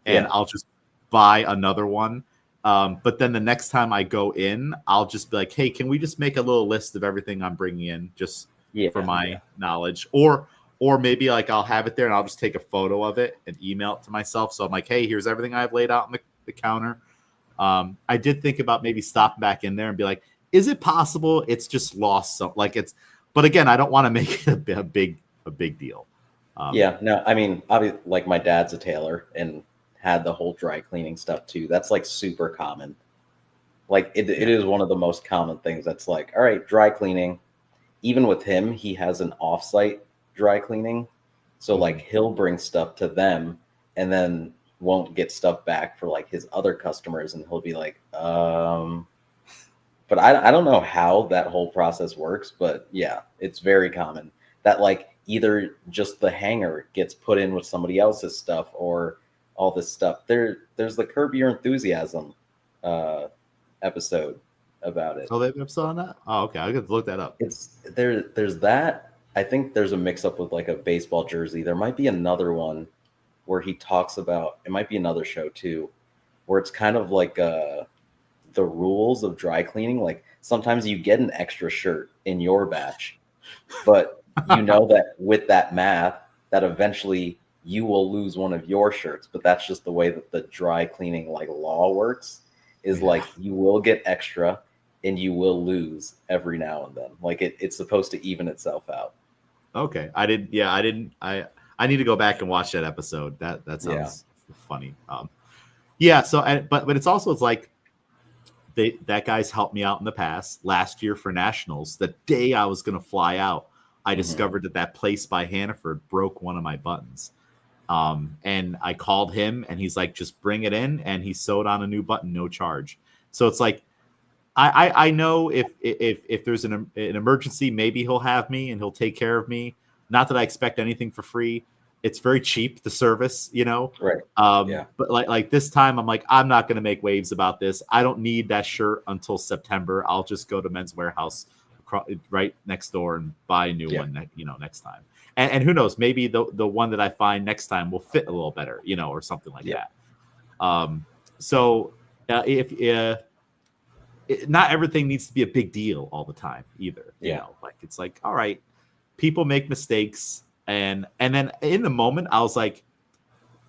and I'll just buy another one. But then the next time I go in, I'll just be like, hey, can we just make a little list of everything I'm bringing in just for my knowledge? Or maybe like I'll have it there and I'll just take a photo of it and email it to myself. So I'm like, hey, here's everything I've laid out on the counter. I did think about maybe stopping back in there and be like, is it possible it's just lost? But again, I don't want to make it a big deal. No, I mean, obviously, like my dad's a tailor and had the whole dry cleaning stuff too. That's like super common. Like it is one of the most common things. That's like, all right, dry cleaning. Even with him, he has an offsite dry cleaning. So like he'll bring stuff to them and then won't get stuff back for like his other customers. And he'll be like, but I don't know how that whole process works, but yeah, it's very common that like either just the hanger gets put in with somebody else's stuff or all this stuff. There's the Curb Your Enthusiasm episode about it. Oh, they have an episode on that? Oh, okay. I could look that up. There's that. I think there's a mix up with like a baseball jersey. There might be another one where he talks about, it might be another show too, where it's kind of like the rules of dry cleaning. Like sometimes you get an extra shirt in your batch, but you know that with that math that eventually you will lose one of your shirts, but that's just the way that the dry cleaning like law works is like you will get extra and you will lose every now and then. Like it's supposed to even itself out. Okay. I need to go back and watch that episode. That sounds funny. But it's also, it's like that guy's helped me out in the past. Last year for nationals, the day I was going to fly out, I discovered that place by Hannaford broke one of my buttons. And I called him and he's like, just bring it in. And he sewed on a new button, no charge. So it's like, I know if there's an emergency, maybe he'll have me and he'll take care of me. Not that I expect anything for free. It's very cheap, the service, Right. But like this time I'm like, I'm not going to make waves about this. I don't need that shirt until September. I'll just go to Men's Warehouse right next door and buy a new one, next time. And who knows, maybe the one that I find next time will fit a little better, or something like that. Not everything needs to be a big deal all the time either. Like it's like, all right, people make mistakes. And then in the moment, I was like,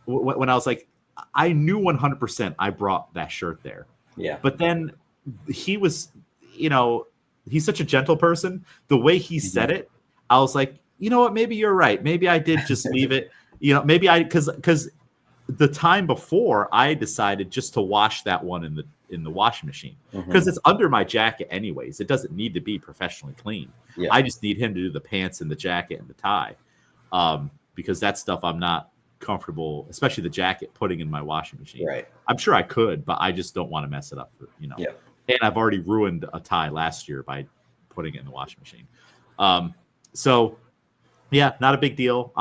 when I was like, I knew 100% I brought that shirt there. Yeah. But then he was, he's such a gentle person. The way he said it, I was like, you know what? Maybe you're right. Maybe I did just leave it. Maybe because the time before I decided just to wash that one in the washing machine Mm-hmm. because it's under my jacket anyways. It doesn't need to be professionally clean. Yeah. I just need him to do the pants and the jacket and the tie, because that stuff I'm not comfortable, especially the jacket, putting in my washing machine. Right. I'm sure I could, but I just don't want to mess it up. Yeah. And I've already ruined a tie last year by putting it in the washing machine. So yeah, not a big deal.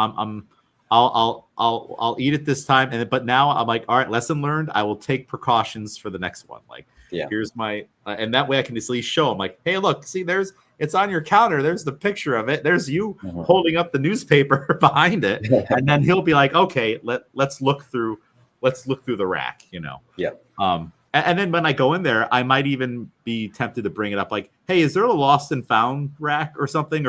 I'll eat it this time, but now I'm like, all right, lesson learned. I will take precautions for the next one. Like, here's my, and that way I can at least show them, like, hey, look, see, it's on your counter. There's the picture of it. There's you holding up the newspaper behind it, and then he'll be like, okay, let's look through the rack, Yeah. And then when I go in there, I might even be tempted to bring it up, like, hey, is there a lost and found rack or something,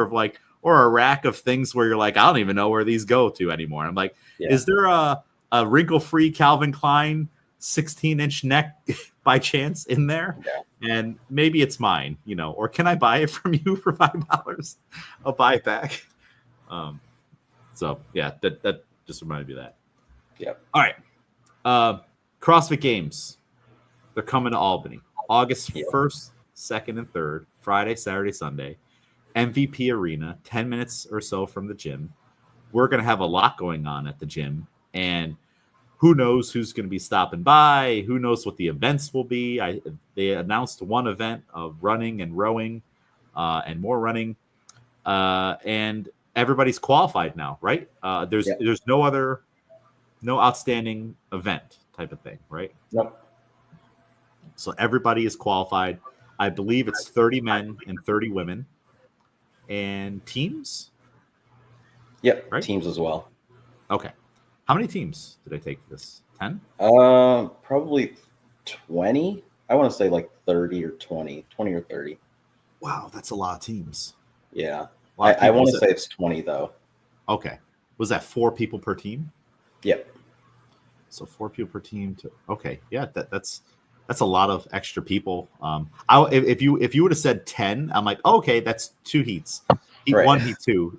or a rack of things where you're like, I don't even know where these go to anymore. I'm like, is there a wrinkle-free Calvin Klein 16-inch neck by chance in there? Yeah. And maybe it's mine, or can I buy it from you for $5? I'll buy it back. So yeah, that just reminded me of that. Yeah. All right. CrossFit Games. They're coming to Albany, August 1st, 2nd, and 3rd, Friday, Saturday, Sunday. MVP Arena, 10 minutes or so from the gym. We're going to have a lot going on at the gym, and who knows who's going to be stopping by? Who knows what the events will be? They announced one event of running and rowing, and more running, and everybody's qualified now, right? There's no outstanding event type of thing, right? Nope. So everybody is qualified. I believe it's 30 men and 30 women. And teams? Yep, right? Teams as well. Okay. How many teams did I take for this? 10? Probably 20. I want to say like 30 or 20 or 30. Wow, that's a lot of teams. Yeah. I want to say it's 20 though. Okay. Was that 4 people per team? Yep. So 4 people per team. Okay. Yeah, that's a lot of extra people. If you would have said 10, I'm like, okay, that's 2 heats. Heat 1, heat 2.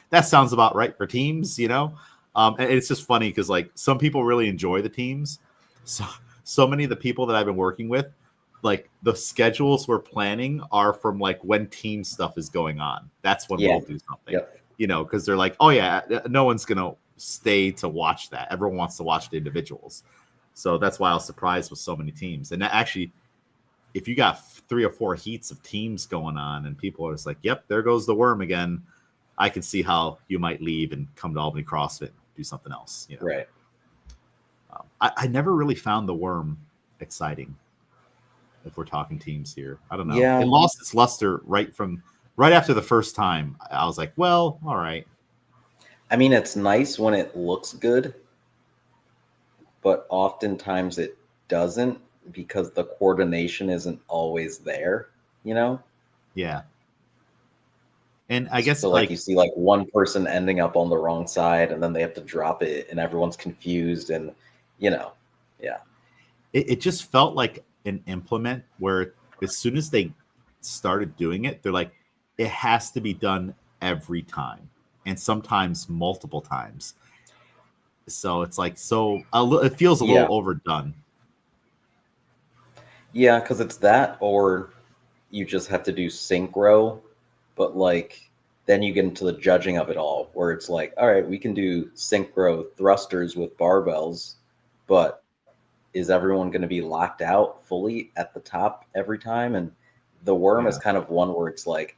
That sounds about right for teams. And it's just funny because like some people really enjoy the teams. So many of the people that I've been working with, like the schedules we're planning are from like when team stuff is going on. That's when we'll do something. Yep. Because they're like, oh yeah, no one's gonna stay to watch that. Everyone wants to watch the individuals. So that's why I was surprised with so many teams. And actually, if you got 3 or 4 heats of teams going on and people are just like, yep, there goes the worm again, I can see how you might leave and come to Albany CrossFit and do something else. Right. I never really found the worm exciting if we're talking teams here. I don't know. Yeah. It lost its luster right after the first time. I was like, well, all right. I mean, it's nice when it looks good, but oftentimes it doesn't because the coordination isn't always there, Yeah. And I guess so like you see like one person ending up on the wrong side and then they have to drop it and everyone's confused and, yeah. It just felt like an implement where as soon as they started doing it, they're like, it has to be done every time and sometimes multiple times. So it's like, it feels a little overdone. Yeah, because it's that, or you just have to do synchro, but like then you get into the judging of it all, where it's like, all right, we can do synchro thrusters with barbells, but is everyone going to be locked out fully at the top every time? And the worm is kind of one where it's like,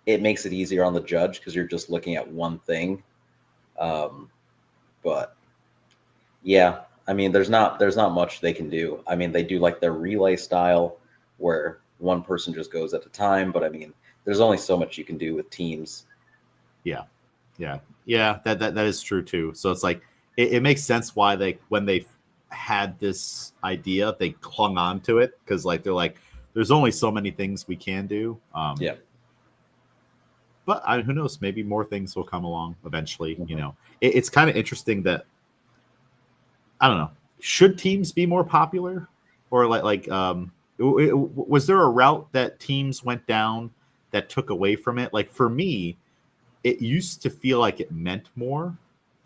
it makes it easier on the judge because you're just looking at one thing. But yeah, I mean, there's not much they can do. I mean, they do like their relay style where one person just goes at a time. But I mean, there's only so much you can do with teams. Yeah. That is true too. So it's like, it makes sense why when they had this idea, they clung on to it. Cause like, they're like, there's only so many things we can do. But who knows? Maybe more things will come along eventually. Mm-hmm. It's kind of interesting that, I don't know. Should teams be more popular, or was there a route that teams went down that took away from it? Like for me, it used to feel like it meant more,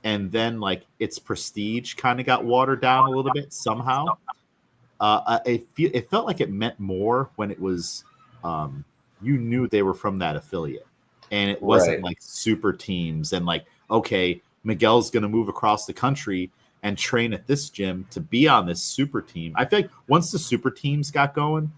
and then like its prestige kind of got watered down a little bit somehow. it felt like it meant more when it was you knew they were from that affiliate, and it wasn't Right. like super teams and like, okay, Miguel's going to move across the country and train at this gym to be on this super team. I feel like once the super teams got going,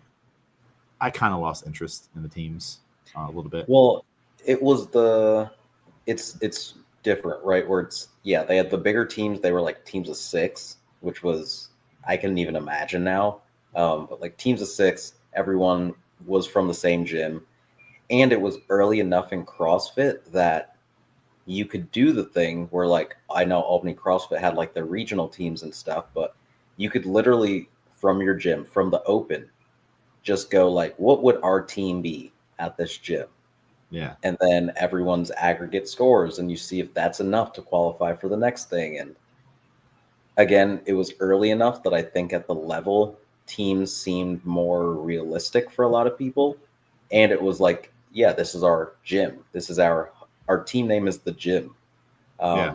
I kind of lost interest in the teams a little bit. Well, it's different, right? Where it's, yeah, they had the bigger teams. They were like teams of 6, which was, I couldn't even imagine now. But like teams of 6, everyone was from the same gym, and it was early enough in CrossFit that you could do the thing where, like, I know Albany CrossFit had like their regional teams and stuff, but you could literally from your gym, from the open, just go like, what would our team be at this gym? Yeah. And then everyone's aggregate scores, and you see if that's enough to qualify for the next thing. And again, it was early enough that I think at the level, teams seemed more realistic for a lot of people. And it was like, yeah, this is our gym. This is our team name is the gym. Yeah.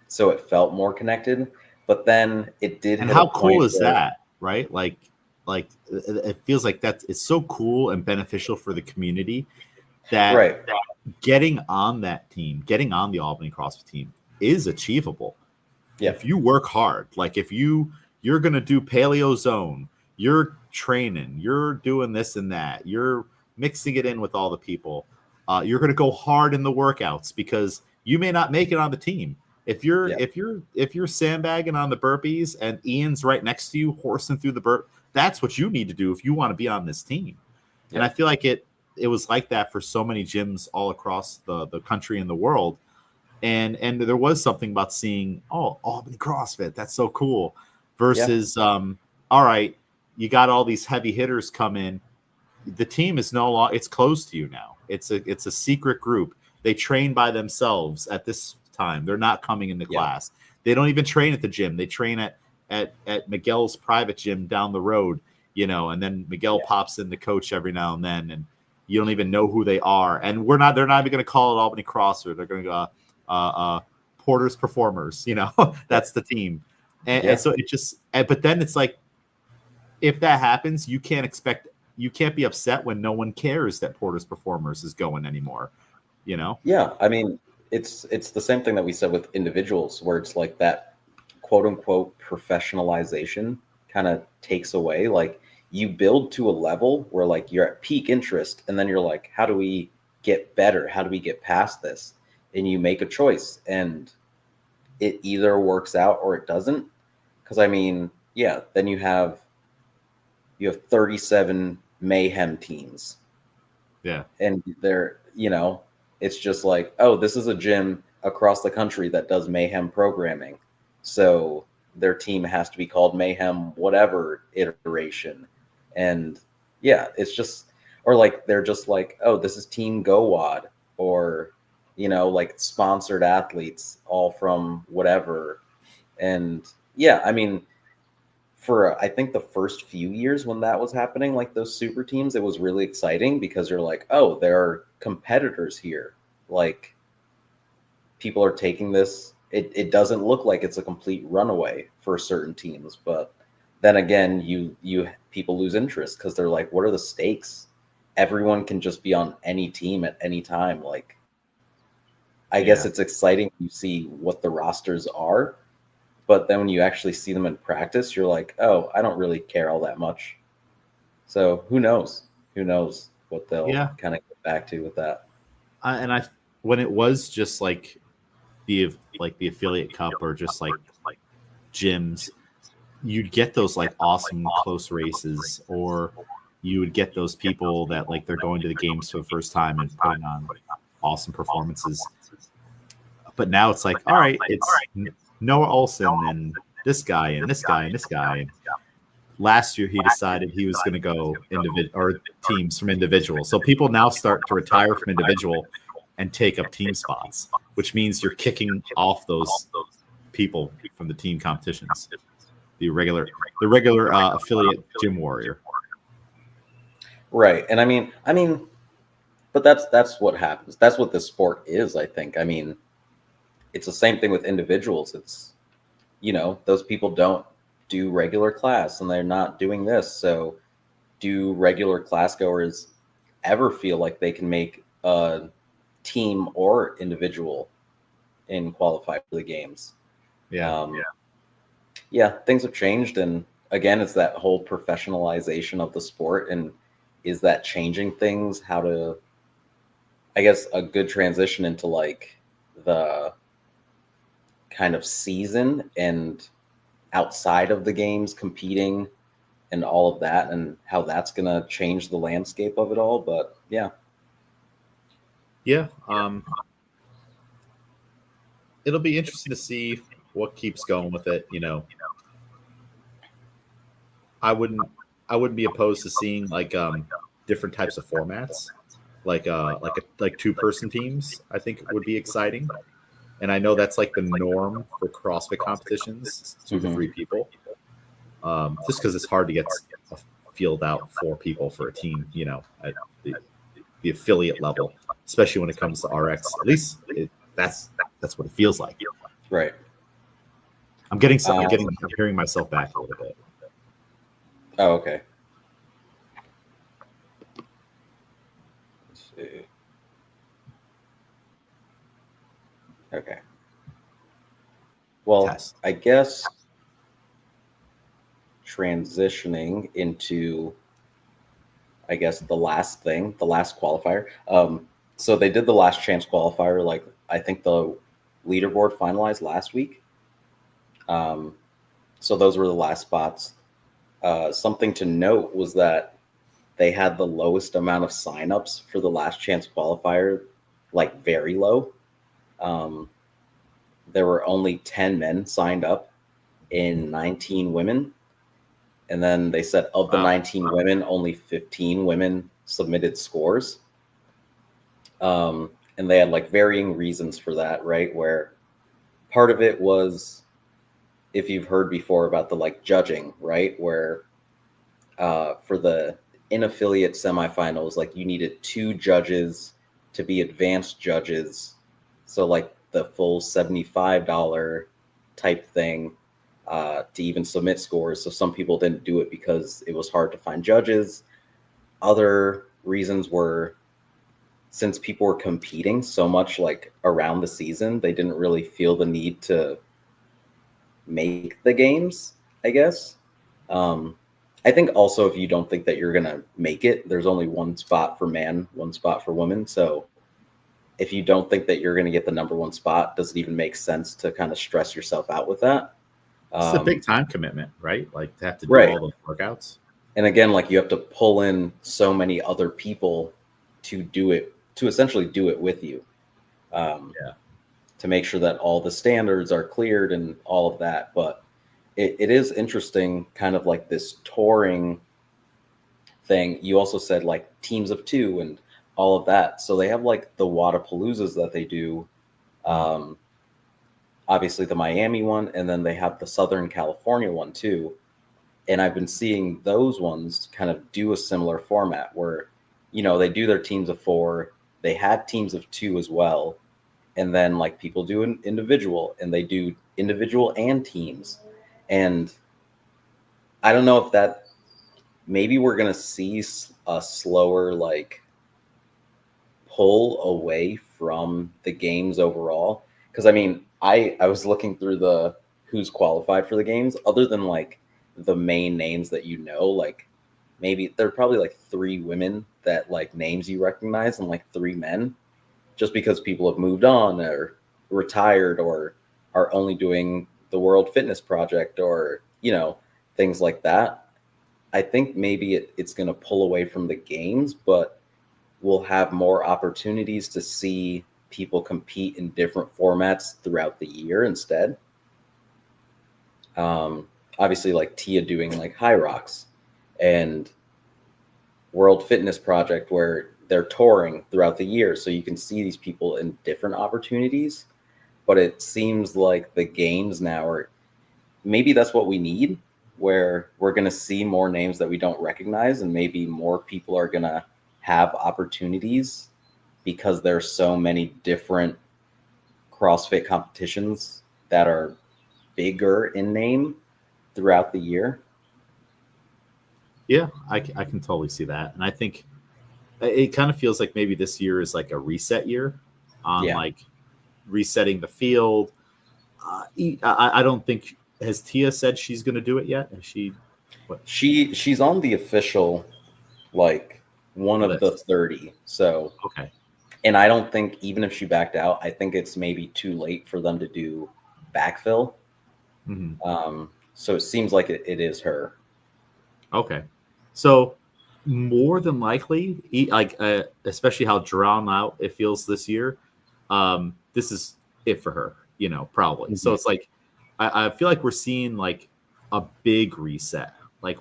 So it felt more connected. But then it did And hit a how cool point is where, that, right? Like it feels like it's so cool and beneficial for the community that right. getting on that team, getting on the Albany CrossFit team is achievable. Yeah. If you work hard, like if you're going to do paleo zone, you're training, you're doing this and that, you're mixing it in with all the people. You're going to go hard in the workouts because you may not make it on the team. If you're Yeah. if you're sandbagging on the burpees and Ian's right next to you horsing through the burp, that's what you need to do if you want to be on this team. And I feel like it was like that for so many gyms all across the country and the world. And there was something about seeing, oh, Albany CrossFit, that's so cool. Versus all right, you got all these heavy hitters come in. The team is no longer, it's closed to you now. It's a secret group. They train by themselves at this time. They're not coming into class. They don't even train at the gym. They train at Miguel's private gym down the road, and then Miguel pops in the coach every now and then, and you don't even know who they are. And they're not even going to call it Albany CrossFit. They're going to go Porter's Performers, that's the team. And so it just, but then it's like, if that happens, you can't be upset when no one cares that Porter's Performers is going anymore, Yeah. I mean, it's the same thing that we said with individuals, where it's like that quote unquote professionalization kind of takes away. Like, you build to a level where like you're at peak interest, and then you're like, how do we get better? How do we get past this? And you make a choice, and it either works out or it doesn't. Because I mean, yeah, then you have 37 mayhem teams. Yeah. And they're, it's just like, oh, this is a gym across the country that does mayhem programming. So their team has to be called Mayhem whatever iteration. And yeah, it's just, or like they're just like, oh, this is Team GoWad, or like sponsored athletes all from whatever. And yeah, I mean, for I think the first few years when that was happening, like those super teams, it was really exciting because you're like, oh, there are competitors here. Like, people are taking this. It doesn't look like it's a complete runaway for certain teams, but then again, you people lose interest because they're like, what are the stakes? Everyone can just be on any team at any time. Like, I guess it's exciting to see what the rosters are, but then when you actually see them in practice, you're like, oh, I don't really care all that much. So who knows? Who knows what they'll kind of get back to with that? When it was just like the affiliate cup or just like gyms, you'd get those like awesome close races, or you would get those people that like they're going to the games for the first time and putting on awesome performances. But now it's like, all right, it's Noah Olson and this guy and this guy and this guy. And last year he decided he was going to go teams from individual. So people now start to retire from individual and take up team spots, which means you're kicking off those people from the team competitions. The regular affiliate gym warrior. Right. And I mean, but that's what happens. That's what this sport is, I think. I mean, it's the same thing with individuals. It's, those people don't do regular class and they're not doing this. So do regular class goers ever feel like they can make a team or individual and qualify for the games? Yeah, things have changed. And again, it's that whole professionalization of the sport. And is that changing things? How to, I guess, a good transition into like the kind of season and outside of the games competing and all of that, and how that's going to change the landscape of it all. But yeah. It'll be interesting to see what keeps going with it. I wouldn't be opposed to seeing like different types of formats, like 2-person teams. I think would be exciting, and I know that's like the norm for CrossFit competitions, 2 to 3 people. Just because it's hard to get a field out 4 people for a team, at the affiliate level, especially when it comes to RX. At least that's what it feels like. Right. I'm hearing myself back a little bit. Oh, okay. Let's see. Okay. Well, Test. I guess transitioning into, I guess, the last qualifier. So they did the last chance qualifier. Like, I think the leaderboard finalized last week. So those were the last spots. Something to note was that they had the lowest amount of signups for the last chance qualifier, like very low. There were only 10 men signed up and 19 women. And then they said of the 19 women, only 15 women submitted scores. And they had like varying reasons for that, right? Where part of it was, if you've heard before about the like judging, right? Where for the in-affiliate semifinals, like you needed 2 judges to be advanced judges. So like the full $75 type thing to even submit scores. So some people didn't do it because it was hard to find judges. Other reasons were, since people were competing so much like around the season, they didn't really feel the need to make the games, I guess. I think also, if you don't think that you're going to make it, there's only 1 spot for man, 1 spot for woman. So if you don't think that you're going to get the number 1 spot, does it even make sense to kind of stress yourself out with that? It's a big time commitment, right? Like to have to do all those workouts. And again, like you have to pull in so many other people to do it, to essentially do it with you. To make sure that all the standards are cleared and all of that. But it is interesting, kind of like this touring thing. You also said like teams of 2 and all of that. So they have like the Wadapaloozas that they do. Obviously the Miami one, and then they have the Southern California one too. And I've been seeing those ones kind of do a similar format where, they do their teams of 4. They had teams of 2 as well. And then like people do an individual, and they do individual and teams. And I don't know if that, maybe we're going to see a slower like pull away from the games overall. Because I mean, I was looking through the who's qualified for the games, other than like the main names that like maybe there are probably like 3 women that like names you recognize and like 3 men, just because people have moved on or retired or are only doing the World Fitness Project or, things like that. I think maybe it's going to pull away from the games, but we'll have more opportunities to see people compete in different formats throughout the year instead. Obviously, like Tia doing like High Rocks and World Fitness Project, where they're touring throughout the year. So you can see these people in different opportunities. But it seems like the games now are, maybe that's what we need, where we're going to see more names that we don't recognize, and maybe more people are going to have opportunities because there's so many different CrossFit competitions that are bigger in name throughout the year. Yeah, I can totally see that. And I think it kind of feels like maybe this year is like a reset year on Yeah. like resetting the field. I don't think, has Tia said she's going to do it yet? Has she, what, She's on the official, like, one of the list? 30. So, Okay. and I don't think, even if she backed out, I think it's maybe too late for them to do backfill. Hmm. So it seems like it is her. Okay. So more than likely, like especially how drawn out it feels this year, this is it for her, probably. So Mhm. it's like I feel like we're seeing like a big reset. Like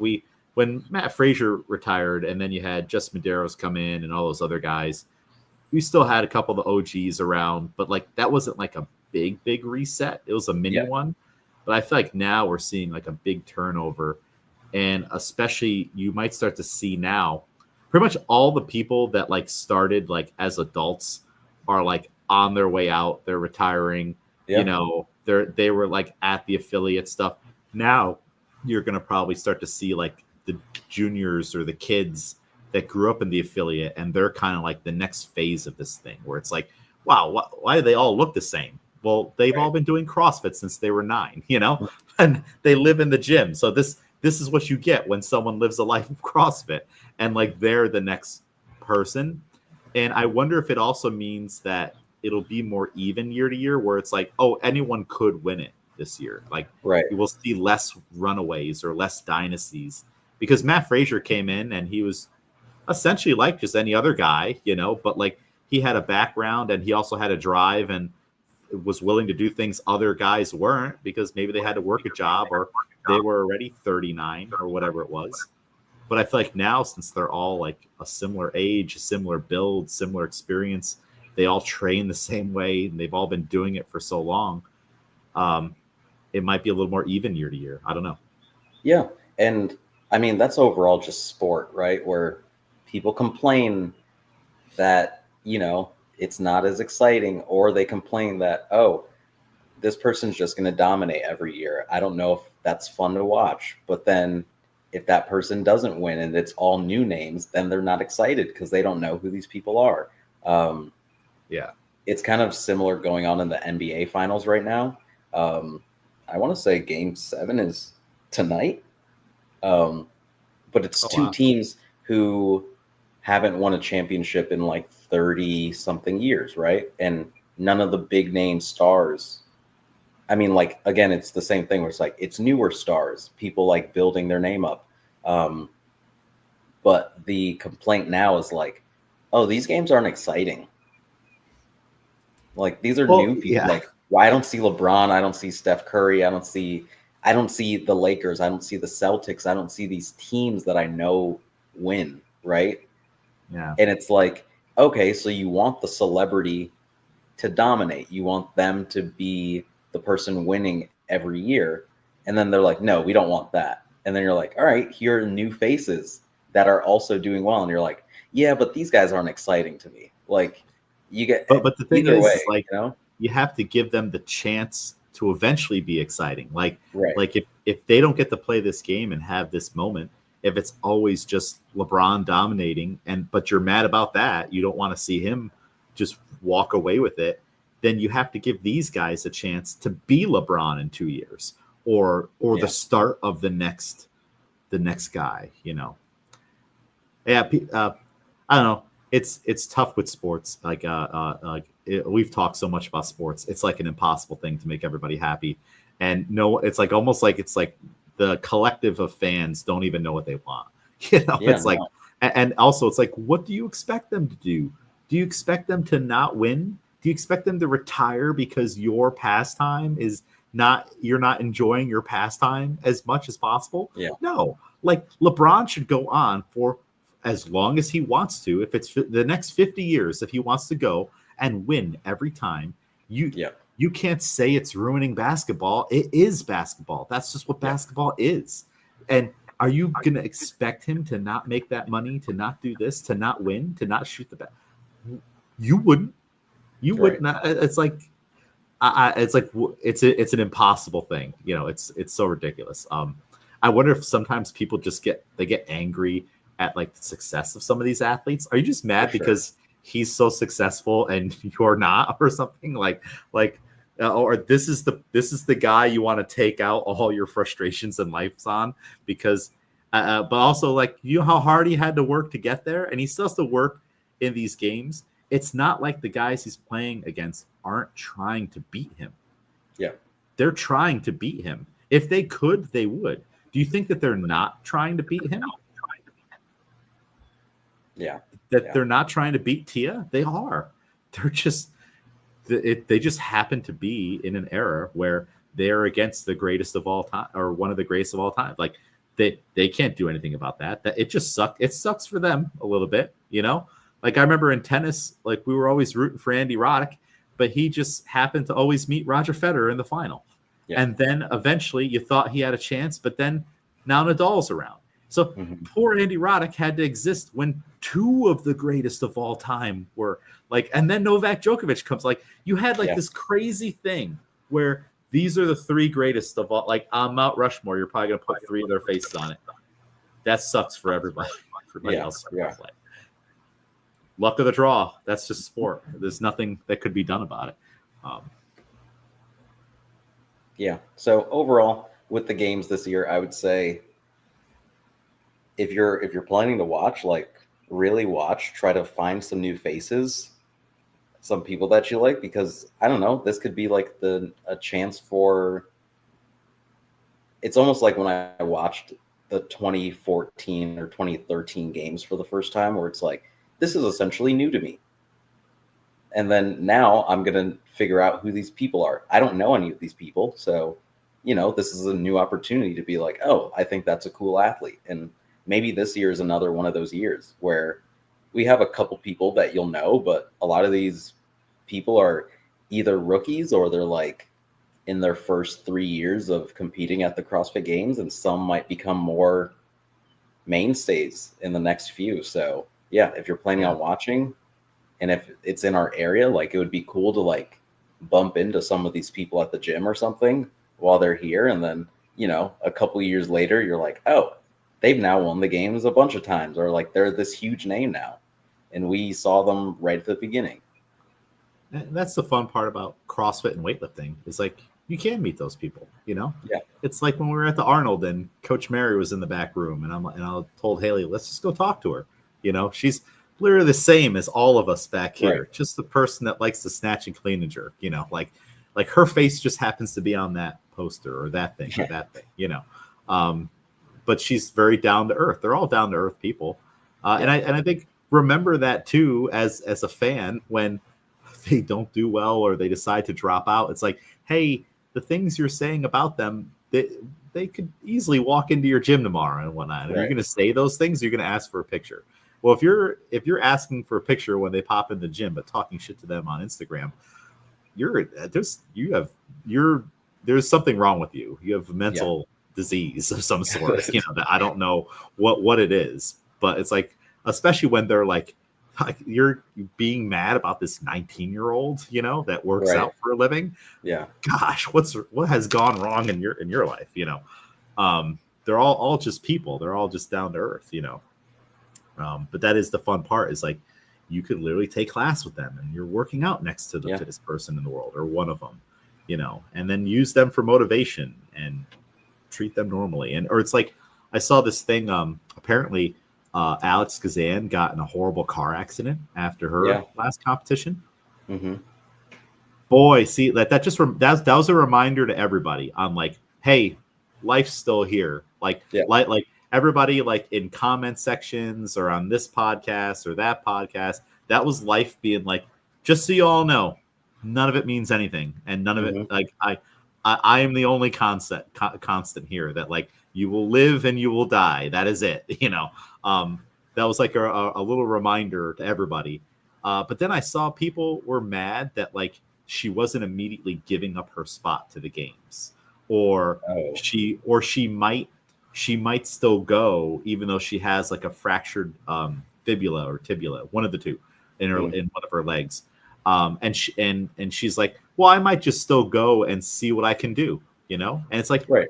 when Matt Frazier retired, and then you had Justin Medeiros come in and all those other guys, we still had a couple of the OGs around, but like that wasn't like a big reset. It was a mini Yeah. one. But I feel like now we're seeing like a big turnover. And especially you might start to see now pretty much all the people that like started like as adults are like on their way out. They're retiring, Yeah. they were like at the affiliate stuff. Now you're gonna probably start to see like the juniors or the kids that grew up in the affiliate, and they're kind of like the next phase of this thing where it's like, wow, why do they all look the same? Well, they've Right. all been doing CrossFit since they were 9, and they live in the gym. So this is what you get when someone lives a life of CrossFit, and like they're the next person. And I wonder if it also means that it'll be more even year to year, where it's like, oh, anyone could win it this year. Like Right. you will see less runaways or less dynasties, because Matt Frazier came in and he was essentially like just any other guy, but like he had a background and he also had a drive and was willing to do things other guys weren't, because maybe they had to work a job or they were already 39 or whatever it was. But I feel like now, since they're all like a similar age, similar build, similar experience, they all train the same way and they've all been doing it for so long. Um, it might be a little more even year to year. I don't know. Yeah. And I mean, that's overall just sport, right? Where people complain that, it's not as exciting, or they complain that, oh, this person's just going to dominate every year. I don't know if that's fun to watch. But then if that person doesn't win and it's all new names, then they're not excited because they don't know who these people are. Um, Yeah. it's kind of similar going on in the NBA finals right now. Um, I want to say game 7 is tonight. Um, but it's Oh, two wow. teams who haven't won a championship in like 30 something years, right? And none of the big name stars. I mean, like, again, it's the same thing where it's like it's newer stars, people like building their name up. Um, but the complaint now is like, oh, these games aren't exciting. Like, these are Well, new people. yeah. Like, well, I don't see LeBron, I don't see Steph Curry, I don't see the Lakers, I don't see the Celtics, I don't see these teams that I know win, right? Yeah. And it's like, okay, so you want the celebrity to dominate. You want them to be the person winning every year. And then they're like, no, we don't want that. And then you're like, all right, here are new faces that are also doing well. And you're like, yeah, but these guys aren't exciting to me. Like, you get But the thing either is way, like you know? you have to give them the chance to eventually be exciting. Right. Like if they don't get to play this game and have this moment, if it's always just LeBron dominating, but you're mad about that, you don't want to see him just walk away with it, then you have to give these guys a chance to be LeBron in 2 years, or the Yeah. start of the next guy. Yeah, I don't know. It's tough with sports. We've talked so much about sports. It's like an impossible thing to make everybody happy, and no, it's like almost like it's like the collective of fans don't even know what they want. Yeah. It's like, No. and also it's like, what do you expect them to do? Do you expect them to not win? Do you expect them to retire because your pastime is not, you're not enjoying your pastime as much as possible? Yeah. No, like LeBron should go on for as long as he wants to. If it's the next 50 years, if he wants to go and win every time, you Yeah. you can't say it's ruining basketball. It is basketball. That's just what Yeah. basketball is. And are you gonna expect him to not make that money, to not do this, to not win, to not shoot the ball? You wouldn't. You would Right. not. It's like it's like it's an impossible thing. It's so ridiculous. I wonder if sometimes people just get angry at like the success of some of these athletes. Are you just mad because he's so successful and you're not, or something or this is the guy you want to take out all your frustrations in life on, because but also, like, you know how hard he had to work to get there, and he still has to work in these games. It's not like the guys he's playing against aren't trying to beat him. Yeah. They're trying to beat him. If they could, they would. Do you think that they're not trying to beat him? Yeah. They're not trying to beat Tia? They are. They're just they just happen to be in an era where they're against the greatest of all time, or one of the greatest of all time. Like, they can't do anything about that. That it just sucks. It sucks for them a little bit, you know? Like, I remember in tennis, like, we were always rooting for Andy Roddick, but he just happened to always meet Roger Federer in the final. Yeah. And then eventually you thought he had a chance, but then now Nadal's around. So poor Andy Roddick had to exist when two of the greatest of all time were like, and then Novak Djokovic comes. Like, you had like this crazy thing where these are the three greatest of all. Like, on Mount Rushmore, you're probably going to put three of their faces on it. That sucks for everybody. Else. Yeah. Luck of the draw. That's just sport. There's nothing that could be done about it. Yeah. So overall, with the games this year, I would say, if you're planning to watch, like, really watch, try to find some new faces, some people that you like, because I don't know, this could be like a chance for. It's almost like when I watched the 2014 or 2013 games for the first time, where it's like, this is essentially new to me. And then now I'm going to figure out who these people are. I don't know any of these people. So, this is a new opportunity to be like, oh, I think that's a cool athlete. And maybe this year is another one of those years where we have a couple people that you'll know, but a lot of these people are either rookies or they're like in their first 3 years of competing at the CrossFit Games, and some might become more mainstays in the next few. So yeah, if you're planning on watching, and if it's in our area, like, it would be cool to like bump into some of these people at the gym or something while they're here. And then, a couple of years later, you're like, oh, they've now won the games a bunch of times, or like they're this huge name now, and we saw them right at the beginning. And that's the fun part about CrossFit and weightlifting, is like, you can meet those people, Yeah. It's like when we were at the Arnold and Coach Mary was in the back room, and I told Haley, let's just go talk to her. She's literally the same as all of us back here. Right. Just the person that likes to snatch and clean and jerk, like her face just happens to be on that poster or that thing or that thing, but she's very down to earth. They're all down to earth people. And I think, remember that too, as a fan, when they don't do well or they decide to drop out, it's like, hey, the things you're saying about them, they could easily walk into your gym tomorrow and whatnot. Right. Are you going to say those things? You're going to ask for a picture. Well, if you're asking for a picture when they pop in the gym, but talking shit to them on Instagram, there's something wrong with you. You have mental disease of some sort, that I don't know what it is, but it's like, especially when they're like you're being mad about this 19-year-old, that works out for a living. Yeah. Gosh, what has gone wrong in your life? They're all just people. They're all just down to earth, but that is the fun part, is like, you could literally take class with them and you're working out next to the fittest person in the world, or one of them, and then use them for motivation and treat them normally. Or it's like, I saw this thing, apparently Alex Kazan got in a horrible car accident after her last competition. Mm-hmm. Boy, see, that was a reminder to everybody on, like, hey, life's still here. Like everybody, like, in comment sections or on this podcast or that podcast, that was life being like, just so you all know, none of it means anything, and none of it, like, I am the only constant here, that, like, you will live and you will die. That is it. That was like a little reminder to everybody. But then I saw people were mad that, like, she wasn't immediately giving up her spot to the games, or she might still go, even though she has like a fractured fibula or tibula, one of the two, in one of her legs. And she's like, well, I might just still go and see what I can do, And it's like, right,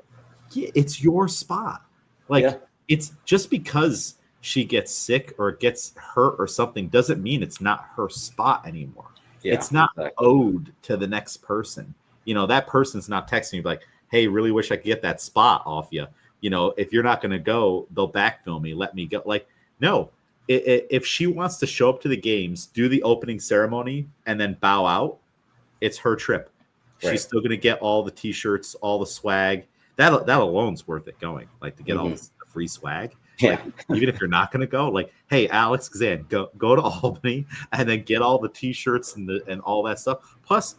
it's your spot. Like, it's just because she gets sick or gets hurt or something doesn't mean it's not her spot anymore. Yeah, it's not exactly. owed to the next person. That person's not texting you like, hey, really wish I could get that spot off you. If you're not going to go, they'll backfill me. Let me go. Like, no, if she wants to show up to the games, do the opening ceremony, and then bow out, it's her trip. She's still going to get all the T-shirts, all the swag. That alone's worth it going, like, to get all the free swag. Yeah. Like, even if you're not going to go, like, hey, Alex Zan, go to Albany and then get all the T-shirts and all that stuff. Plus,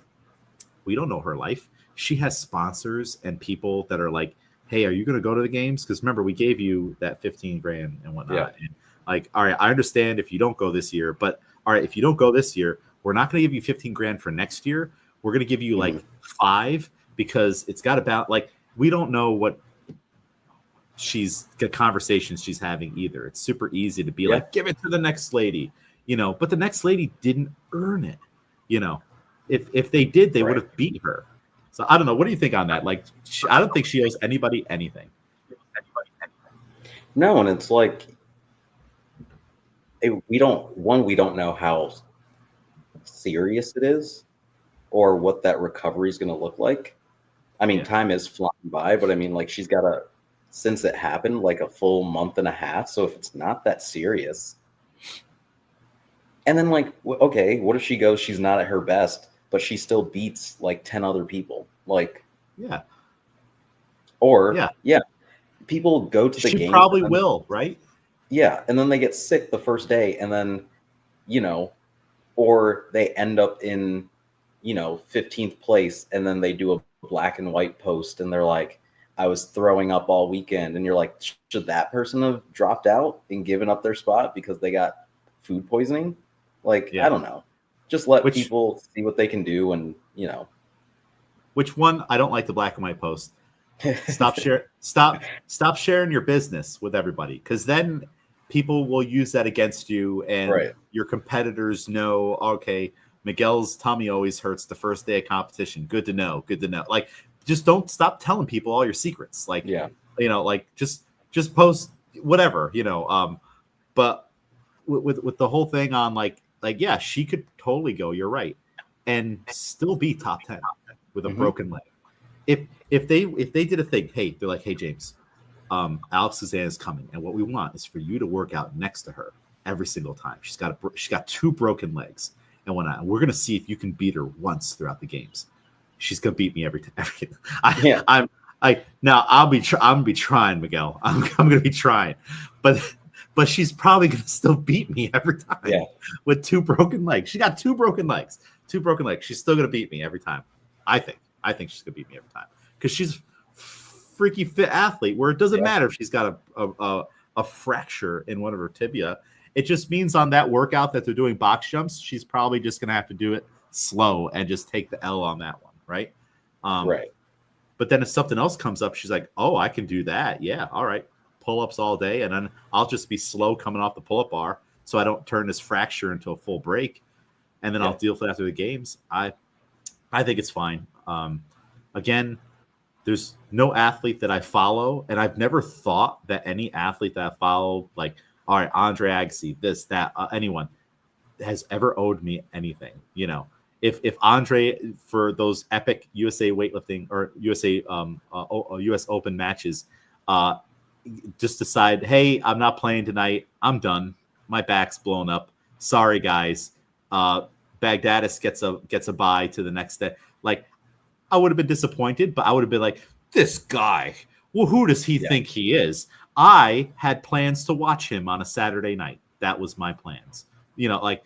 we don't know her life. She has sponsors and people that are like, hey, are you going to go to the games? Because remember, we gave you that 15 grand and whatnot. Yeah. And like, all right, I understand if you don't go this year, but all right, if you don't go this year, we're not going to give you 15 grand for next year. We're going to give you like 5 because it's got about, like, we don't know what the conversations she's having either. It's super easy to be like, give it to the next lady, but the next lady didn't earn it. If they did, they would have beat her. So I don't know. What do you think on that? Like, I don't think she owes anybody anything. No, and it's like, we don't know how serious it is or what that recovery is going to look like. I mean, time is flying by, but I mean, like, she's got since it happened, like a full month and a half. So if it's not that serious, and then like, okay, what if she goes, she's not at her best, but she still beats like 10 other people? Like, people go to the game. She probably will, right? Yeah. And then they get sick the first day, and then, or they end up in, 15th place, and then they do a black and white post and they're like, I was throwing up all weekend. And you're like, should that person have dropped out and given up their spot because they got food poisoning? Like, I don't know. Just let people see what they can do. And, Which one? I don't like the black and white post. Stop sharing your business with everybody, because then people will use that against you, and your competitors know, okay, Miguel's tummy always hurts the first day of competition. Good to know. Like, just don't stop telling people all your secrets. Like, like, just post whatever, but with the whole thing on like, yeah, she could totally go, you're right, and still be top 10 with a broken leg. If they did a thing, hey, they're like, hey, James, Alex Suzanne is coming, and what we want is for you to work out next to her every single time. She's got 2 broken legs and whatnot. And we're gonna see if you can beat her once throughout the games. She's gonna beat me every time. Now I'm gonna be trying, Miguel. I'm gonna be trying, but she's probably gonna still beat me every time. Yeah. With 2 broken legs. She got 2 broken legs. She's still gonna beat me every time. I think she's gonna beat me every time, because she's freaky fit athlete, where it doesn't matter if she's got a fracture in one of her tibia. It just means on that workout that they're doing box jumps, she's probably just gonna have to do it slow and just take the L on that one, right? But then if something else comes up, she's like, oh, I can do that. Yeah, all right. Pull-ups all day, and then I'll just be slow coming off the pull-up bar so I don't turn this fracture into a full break, and then I'll deal with it after the games. I think it's fine. Again, there's no athlete that I follow, and I've never thought that any athlete that I follow, like, all right, Andre Agassi, this, that, anyone, has ever owed me anything. If Andre, for those epic USA weightlifting or USA US Open matches, just decide, hey, I'm not playing tonight. I'm done. My back's blown up. Sorry, guys. Baghdadis gets a bye to the next day. Like, I would have been disappointed, but I would have been like, this guy, well, who does he think he is? I had plans to watch him on a Saturday night. That was my plans. That's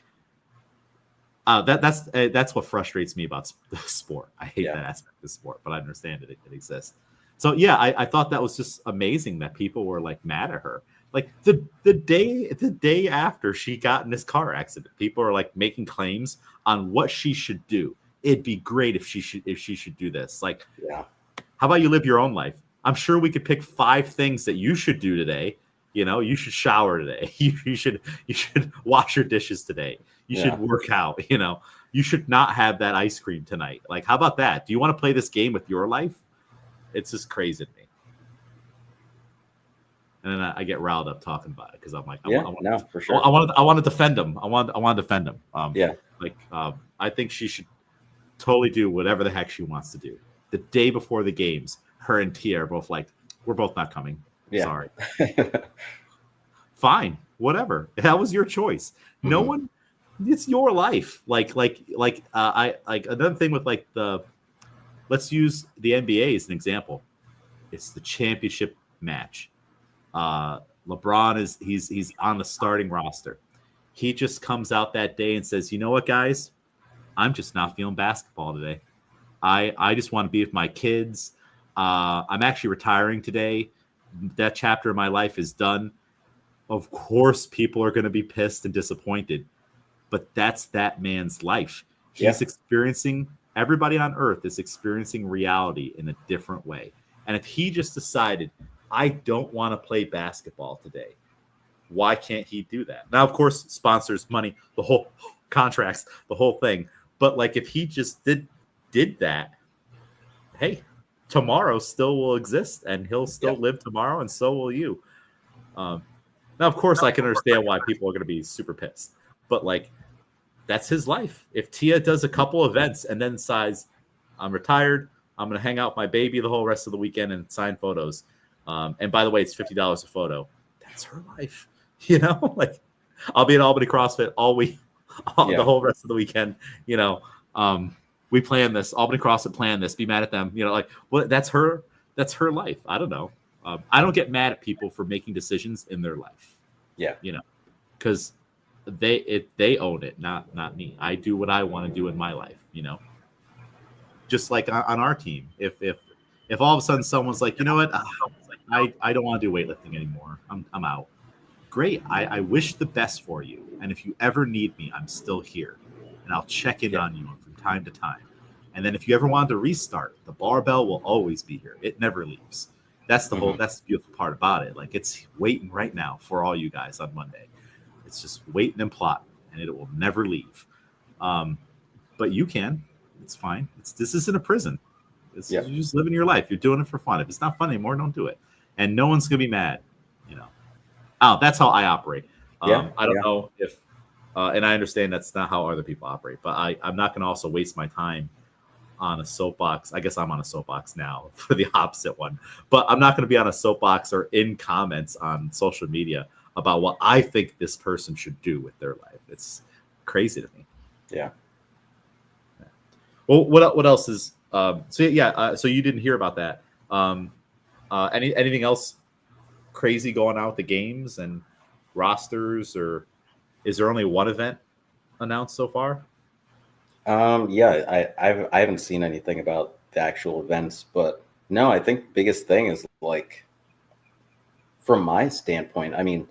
what frustrates me about the sport. I hate that aspect of the sport, but I understand it exists. So yeah, I thought that was just amazing that people were like mad at her. Like the day after she got in this car accident, people are like making claims on what she should do. It'd be great if she should do this. Like, how about you live your own life? I'm sure we could pick 5 things that you should do today. You should shower today. You should wash your dishes today. You should work out. You should not have that ice cream tonight. Like, how about that? Do you want to play this game with your life? It's just crazy to me. And then I get riled up talking about it because I'm like, no, for sure. I want to defend him. I want to defend him. Yeah. I think she should totally do whatever the heck she wants to do. The day before the games, her and Tia are both like, we're both not coming. Yeah. Sorry. Fine, whatever. That was your choice. No one. It's your life. I another thing with like let's use the NBA as an example. It's the championship match. LeBron he's on the starting roster. He just comes out that day and says, "You know what, guys? I'm just not feeling basketball today. I just want to be with my kids. I'm actually retiring today. That chapter of my life is done." Of course, people are going to be pissed and disappointed, but that's that man's life. He's experiencing, everybody on earth is experiencing reality in a different way. And if he just decided, I don't want to play basketball today, why can't he do that? Now, of course, sponsors, money, the whole contracts, the whole thing. But like if he just did that, hey, tomorrow still will exist and he'll still live tomorrow and so will you. Now, of course, I can understand why people are going to be super pissed. But like, that's his life. If Tia does a couple events and then decides, I'm retired, I'm going to hang out with my baby the whole rest of the weekend and sign photos. And by the way, it's $50 a photo. That's her life. You know, like I'll be at Albany CrossFit all week, the whole rest of the weekend. You know, we plan this. Albany CrossFit planned this. Be mad at them. You know, like, well, that's her life. I don't know. I don't get mad at people for making decisions in their life. Yeah. You know, because they own it, not me. I do what I want to do in my life, you know. Just like on our team, if all of a sudden someone's like, you know what, I don't want to do weightlifting anymore. I'm out. Great. I wish the best for you. And if you ever need me, I'm still here, and I'll check in on you from time to time. And then if you ever wanted to restart, the barbell will always be here. It never leaves. That's the whole. That's the beautiful part about it. Like it's waiting right now for all you guys on Monday. It's just waiting and plotting, and it will never leave. But you can. It's fine. This isn't a prison. You're just living your life. You're doing it for fun. If it's not fun anymore, don't do it. And no one's gonna be mad. You know. Oh, that's how I operate. I don't know if, and I understand that's not how other people operate. But I'm not gonna also waste my time on a soapbox. I guess I'm on a soapbox now for the opposite one. But I'm not gonna be on a soapbox or in comments on social media about what I think this person should do with their life. It's crazy to me. Yeah. Well, what else is so you didn't hear about that. Anything else crazy going on with the games and rosters, or is there only one event announced so far? I haven't seen anything about the actual events, but no, I think biggest thing is like from my standpoint, I mean,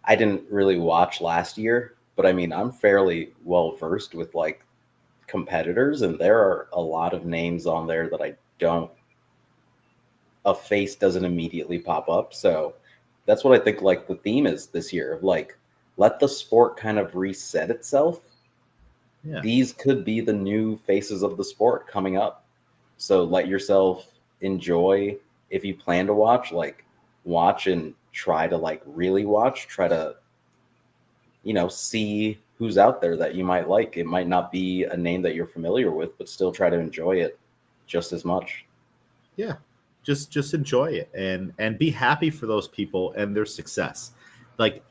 I didn't really watch last year, but I mean, I'm fairly well versed with like competitors, and there are a lot of names on there that a face doesn't immediately pop up. So that's what I think like the theme is this year of like, let the sport kind of reset itself. Yeah. These could be the new faces of the sport coming up. So let yourself enjoy. If you plan to watch, like watch and try to like really watch, try to, see who's out there that you might like. It might not be a name that you're familiar with, but still try to enjoy it just as much. Yeah. Just enjoy it and be happy for those people and their success. Like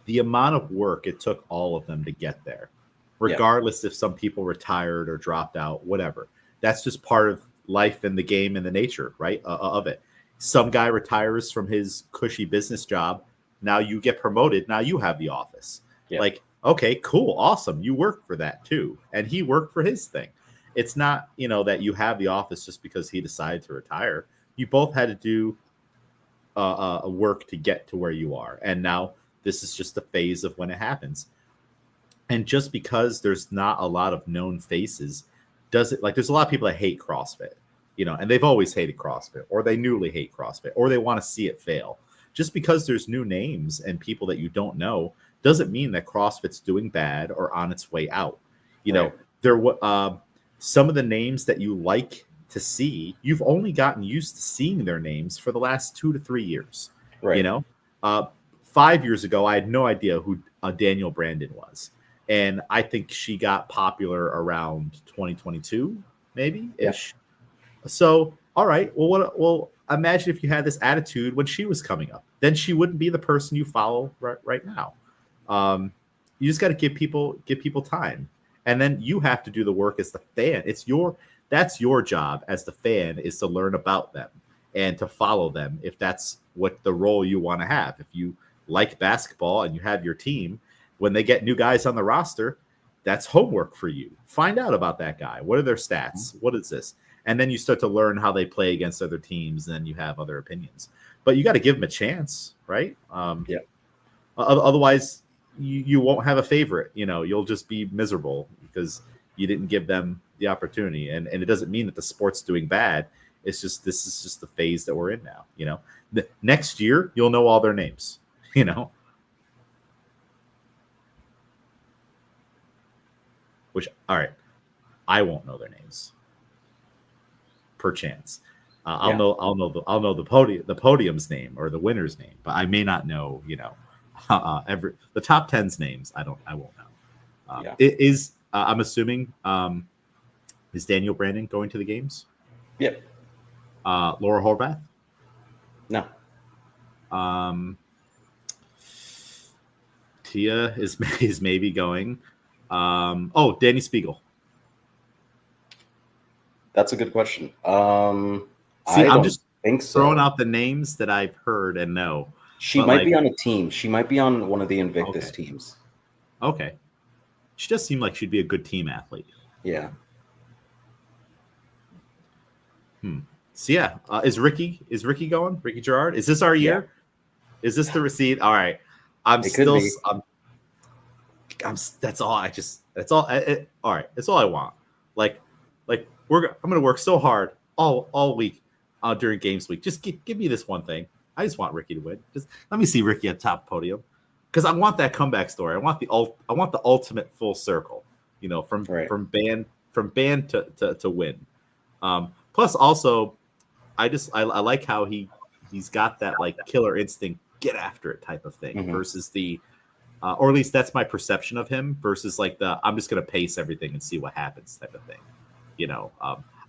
the amount of work it took all of them to get there, regardless if some people retired or dropped out, whatever. That's just part of life and the game and the nature, right, of it. Some guy retires from his cushy business job. Now you get promoted. Now you have the office. Yeah. Like, okay, cool, awesome. You work for that too. And he worked for his thing. It's not, that you have the office just because he decided to retire. You both had to do work to get to where you are. And now this is just a phase of when it happens. And just because there's not a lot of known faces, there's a lot of people that hate CrossFit, and they've always hated CrossFit, or they newly hate CrossFit, or they want to see it fail. Just because there's new names and people that you don't know doesn't mean that CrossFit's doing bad or on its way out. Some of the names that you like to see, you've only gotten used to seeing their names for the last 2 to 3 years. Right. 5 years ago, I had no idea who Daniel Brandon was. And I think she got popular around 2022, maybe ish. Yeah. So, all right. Well, imagine if you had this attitude when she was coming up, then she wouldn't be the person you follow right now. You just got to give people time, and then you have to do the work as the fan. That's your job as the fan, is to learn about them and to follow them if that's what the role you want to have. If you like basketball and you have your team, when they get new guys on the roster, that's homework for you. Find out about that guy. What are their stats? What is this? And then you start to learn how they play against other teams, and then you have other opinions. But you got to give them a chance, right? Otherwise, you won't have a favorite. You'll just be miserable because you didn't give them the opportunity. And it doesn't mean that the sport's doing bad. It's just, this is just the phase that we're in now. Next year, you'll know all their names, Which, all right, I won't know their names. Perchance, I'll know the podium's name or the winner's name, but I may not know, the top 10's names. I won't know. I'm assuming, is Daniel Brandon going to the games? Yep. Laura Horvath? No. Tia is maybe going. Danny Spiegel. That's a good question. I'm just throwing out the names that I've heard and know. She might be on a team. She might be on one of the Invictus teams. Okay. She does seem like she'd be a good team athlete. Yeah. So yeah, is Ricky going? Ricky Gerard? Is this our year? Yeah. Is this the receipt? All right. That's all all right. That's all I want. I'm going to work so hard all week during games week. Just give me this one thing. I just want Ricky to win. Just let me see Ricky at top podium, because I want that comeback story. I want the ultimate full circle. From band to win. Plus, also, I like how he's got that killer instinct, get after it type of thing, versus the or at least that's my perception of him, versus I'm just going to pace everything and see what happens type of thing.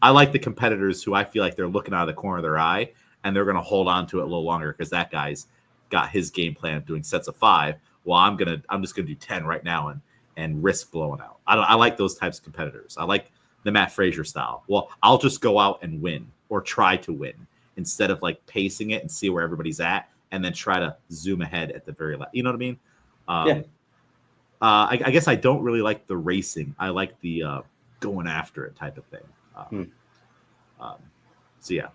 I like the competitors who I feel like they're looking out of the corner of their eye and they're going to hold on to it a little longer because that guy's got his game plan of doing sets of 5. Well, I'm just gonna do 10 right now and risk blowing out. I like those types of competitors. I like the Matt Frazier style. Well, I'll just go out and win or try to win instead of pacing it and see where everybody's at and then try to zoom ahead at the very last. You know what I mean? I guess I don't really like the racing. I like the going after it type of thing. So yeah.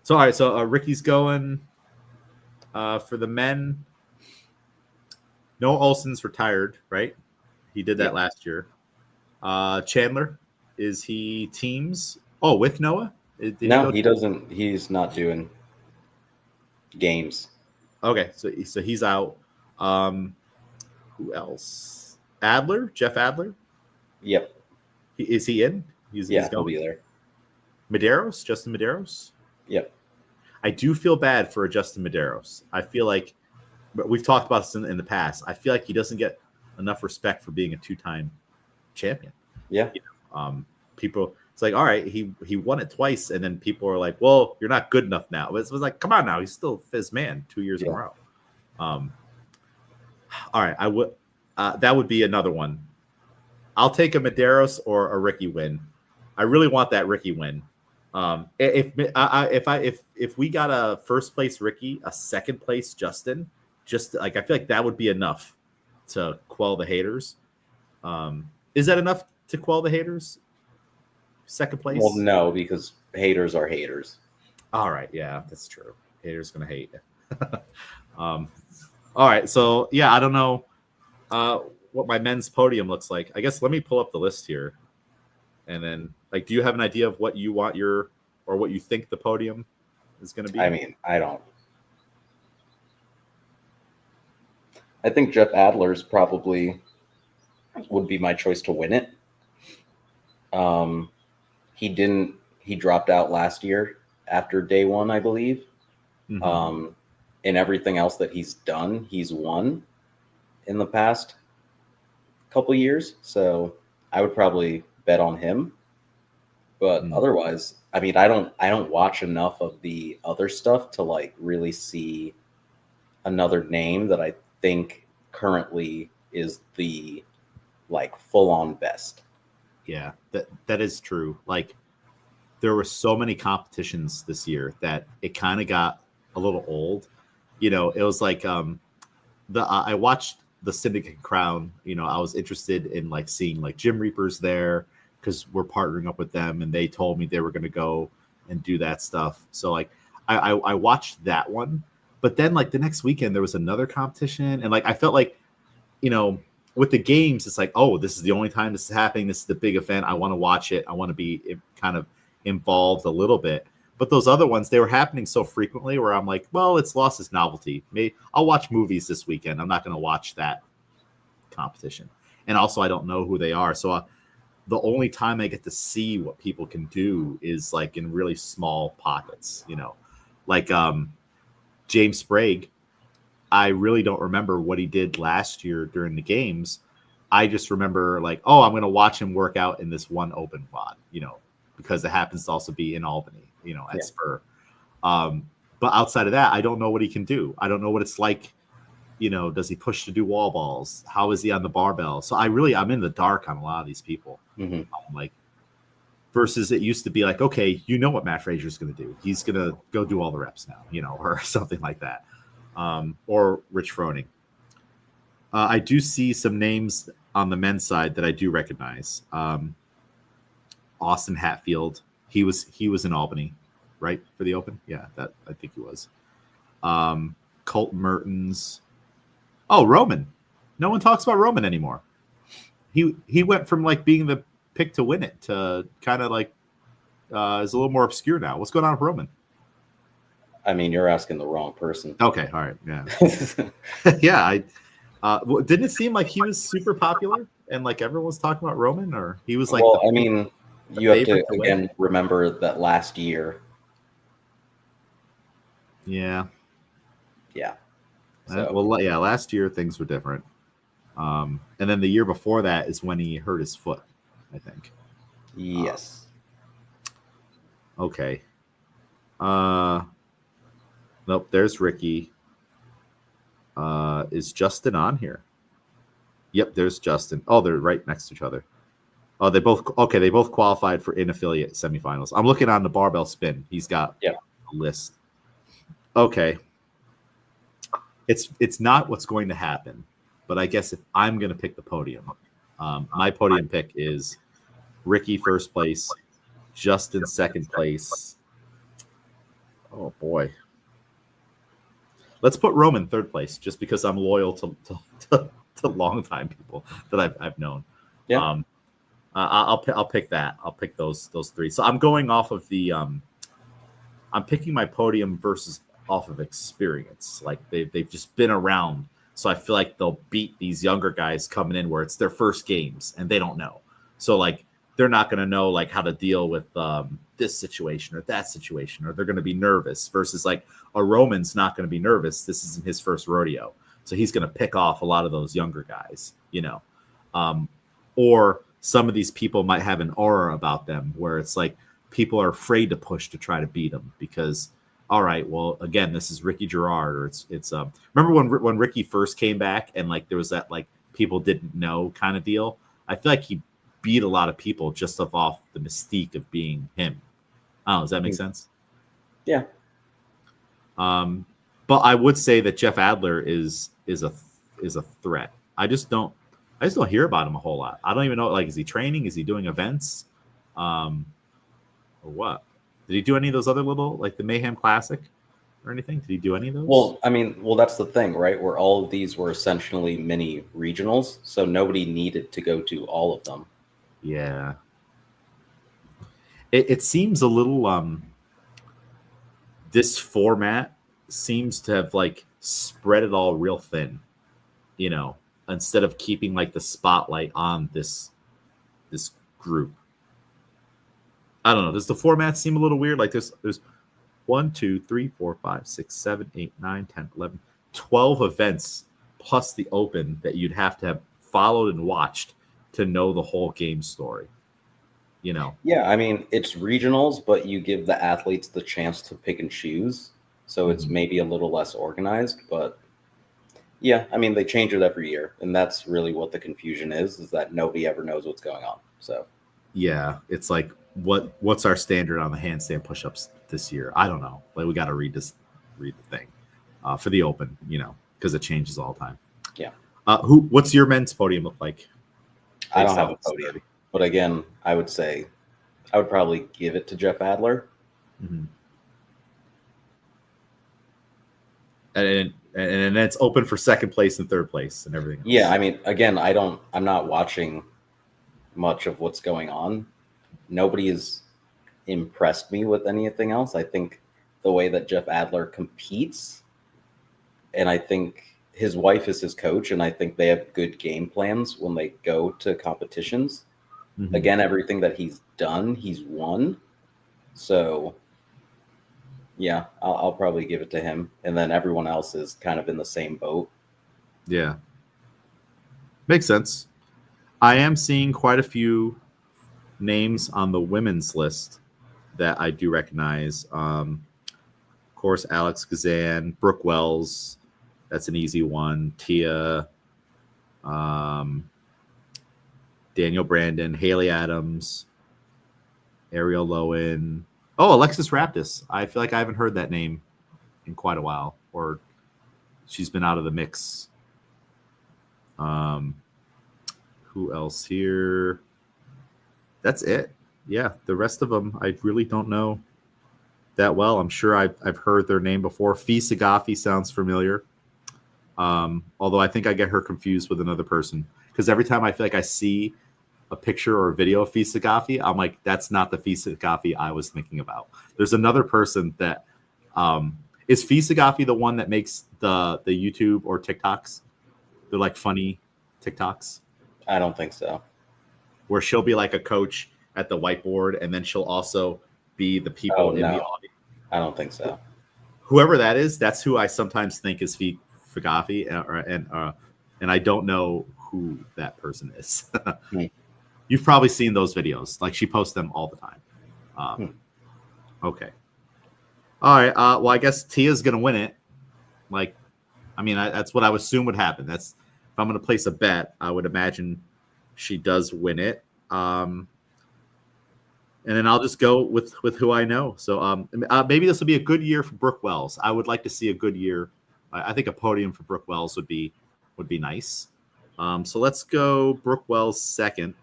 So all right. So Ricky's going for the men. Noah Olson's retired, right? He did that last year. Chandler, is he teams? Oh, with Noah? No, he doesn't. He's not doing games. Okay, so he's out. Who else? Adler, Jeff Adler. Yep. Is he in? He's going. He'll be there. Medeiros, Justin Medeiros. Yep. I do feel bad for Justin Medeiros. I feel like, but we've talked about this in the past. I feel like he doesn't get enough respect for being a 2-time champion. Yeah. People, it's like, all right, he won it twice, and then people are like, well, you're not good enough now. It was like, come on now, he's still Fizz man 2 years in a row. All right, I would that would be another one. I'll take a Medeiros or a Ricky win. I really want that Ricky win. If we got a first place Ricky, a second place Justin, just I feel like that would be enough to quell the haters. Is that enough to quell the haters? Second place? Well, no, because haters are haters. All right, yeah, that's true. Haters gonna hate. All right, so yeah, I don't know what my men's podium looks like. I guess let me pull up the list here, and then do you have an idea of what you want or what you think the podium is going to be? I mean, I don't. I think Jeff Adler's probably would be my choice to win it. He dropped out last year after day one, I believe. Mm-hmm. in everything else that he's done, he's won in the past couple years. So I would probably bet on him. But otherwise, I mean, I don't watch enough of the other stuff to like really see another name that I think currently is the like full on best. Yeah, that is true. Like there were so many competitions this year that it kind of got a little old. You know, it was like I watched the Syndicate Crown. You know, I was interested in like seeing like Gym Reapers there because we're partnering up with them, and they told me they were going to go and do that stuff. So like I watched that one, but then like the next weekend there was another competition, and like I felt like, you know, with the games, it's like, oh, this is the only time this is happening. This is the big event. I want to watch it. I want to be kind of involved a little bit. But those other ones, they were happening so frequently where I'm like, well, it's lost its novelty. Maybe I'll watch movies this weekend. I'm not going to watch that competition. And also, I don't know who they are. So the only time I get to see what people can do is like in really small pockets, you know, like James Sprague. I really don't remember what he did last year during the games. I just remember like, oh, I'm going to watch him work out in this one open quad, you know, because it happens to also be in Albany, you know, at Spur. But outside of that, I don't know what he can do. I don't know what it's like. You know, does he push to do wall balls? How is he on the barbell? So I'm in the dark on a lot of these people. Like versus it used to be like, okay, you know what Matt Fraser's going to do. He's going to go do all the reps now, you know, or something like that. Or Rich Froning. I do see some names on the men's side that I do recognize. Austin Hatfield, he was in Albany, right, for the Open? Yeah, that I think he was. Colt Mertens. Oh, Roman. No one talks about Roman anymore. He went from like being the pick to win it to kind of like is a little more obscure now. What's going on with Roman? I mean, you're asking the wrong person. Okay, all right, yeah. Yeah, didn't it seem like he was super popular and like everyone was talking about Roman, or he was like? Well, I mean, you have to again remember that last year. Yeah. Yeah. So. Well, yeah, last year things were different. And then the year before that is when he hurt his foot, I think. Yes. Okay. Nope, there's Ricky. Is Justin on here? Yep, there's Justin. Oh, they're right next to each other. Oh, they both qualified for in-affiliate semifinals. I'm looking on the barbell spin. He's got a list. Okay. It's not what's going to happen, but I guess if I'm going to pick the podium, my podium pick is Ricky first place, Justin second place. Oh boy. Let's put Roman third place, just because I'm loyal to longtime people that I've known. Yeah. I'll pick that. I'll pick those three. So I'm going off of the I'm picking my podium versus off of experience. Like they've just been around, so I feel like they'll beat these younger guys coming in where it's their first games and they don't know. So like they're not going to know like how to deal with this situation or that situation, or they're going to be nervous versus like a Roman's not going to be nervous. This isn't his first rodeo. So he's going to pick off a lot of those younger guys, you know, or some of these people might have an aura about them where it's like people are afraid to push to try to beat them because, all right, well, again, this is Ricky Gerard, or it's remember when Ricky first came back and like there was that like people didn't know kind of deal. I feel like he beat a lot of people just off the mystique of being him. I don't know, does that make sense? Yeah. But I would say that Jeff Adler is a threat. I just don't hear about him a whole lot. I don't even know, like, is he training? Is he doing events? Or what? Did he do any of those other little, like the Mayhem Classic or anything? Did he do any of those? Well, I mean, that's the thing, right? Where all of these were essentially mini regionals, so nobody needed to go to all of them. Yeah. It seems a little this format seems to have like spread it all real thin, you know, instead of keeping like the spotlight on this group. I don't know. Does the format seem a little weird? Like there's 1, 2, 3, 4, 5, 6, 7, 8, 9, 10, 11, 12 events plus the open that you'd have to have followed and watched to know the whole game story. You know? Yeah, I mean, it's regionals, but you give the athletes the chance to pick and choose. So it's maybe a little less organized, but yeah, I mean, they change it every year. And that's really what the confusion is that nobody ever knows what's going on. So yeah, it's like, what's our standard on the handstand push-ups this year? I don't know. Like, we got to read the thing for the open, you know, because it changes all the time. yeah. What's your men's podium look like? I don't have a podium, but again, I would probably give it to Jeff Adler. Mm-hmm. And it's open for second place and third place and everything else. Yeah, I mean, again, I'm not watching much of what's going on. Nobody has impressed me with anything else. I think the way that Jeff Adler competes, and I think his wife is his coach, and I think they have good game plans when they go to competitions. Mm-hmm. Again, everything that he's done, he's won. So yeah, I'll probably give it to him. And then everyone else is kind of in the same boat. Yeah. Makes sense. I am seeing quite a few names on the women's list that I do recognize. Of course, Alex Kazan, Brooke Wells. That's an easy one. Tia, Daniel Brandon, Haley Adams, Ariel Lowen. Oh, Alexis Raptis. I feel like I haven't heard that name in quite a while, or she's been out of the mix. Who else here? That's it. Yeah, the rest of them I really don't know that well. I'm sure I've heard their name before. Fee Sagafi sounds familiar. Although I think I get her confused with another person because every time I feel like I see a picture or a video of Fee Sagafi, I'm like, that's not the Fee Sagafi I was thinking about. There's another person that is Fee Sagafi the one that makes the YouTube or TikToks? They're like funny TikToks. I don't think so. Where she'll be like a coach at the whiteboard, and then she'll also be the people in the audience. I don't think so. Whoever that is, that's who I sometimes think is Fee Sagafi, and I don't know who that person is. You've probably seen those videos. Like, she posts them all the time. Okay. All right. Well, I guess Tia's going to win it. Like, I mean, that's what I would assume would happen. That's, if I'm going to place a bet, I would imagine she does win it. And then I'll just go with who I know. So maybe this will be a good year for Brooke Wells. I would like to see a good year. I think a podium for Brooke Wells would be nice. So let's go Brooke Wells second.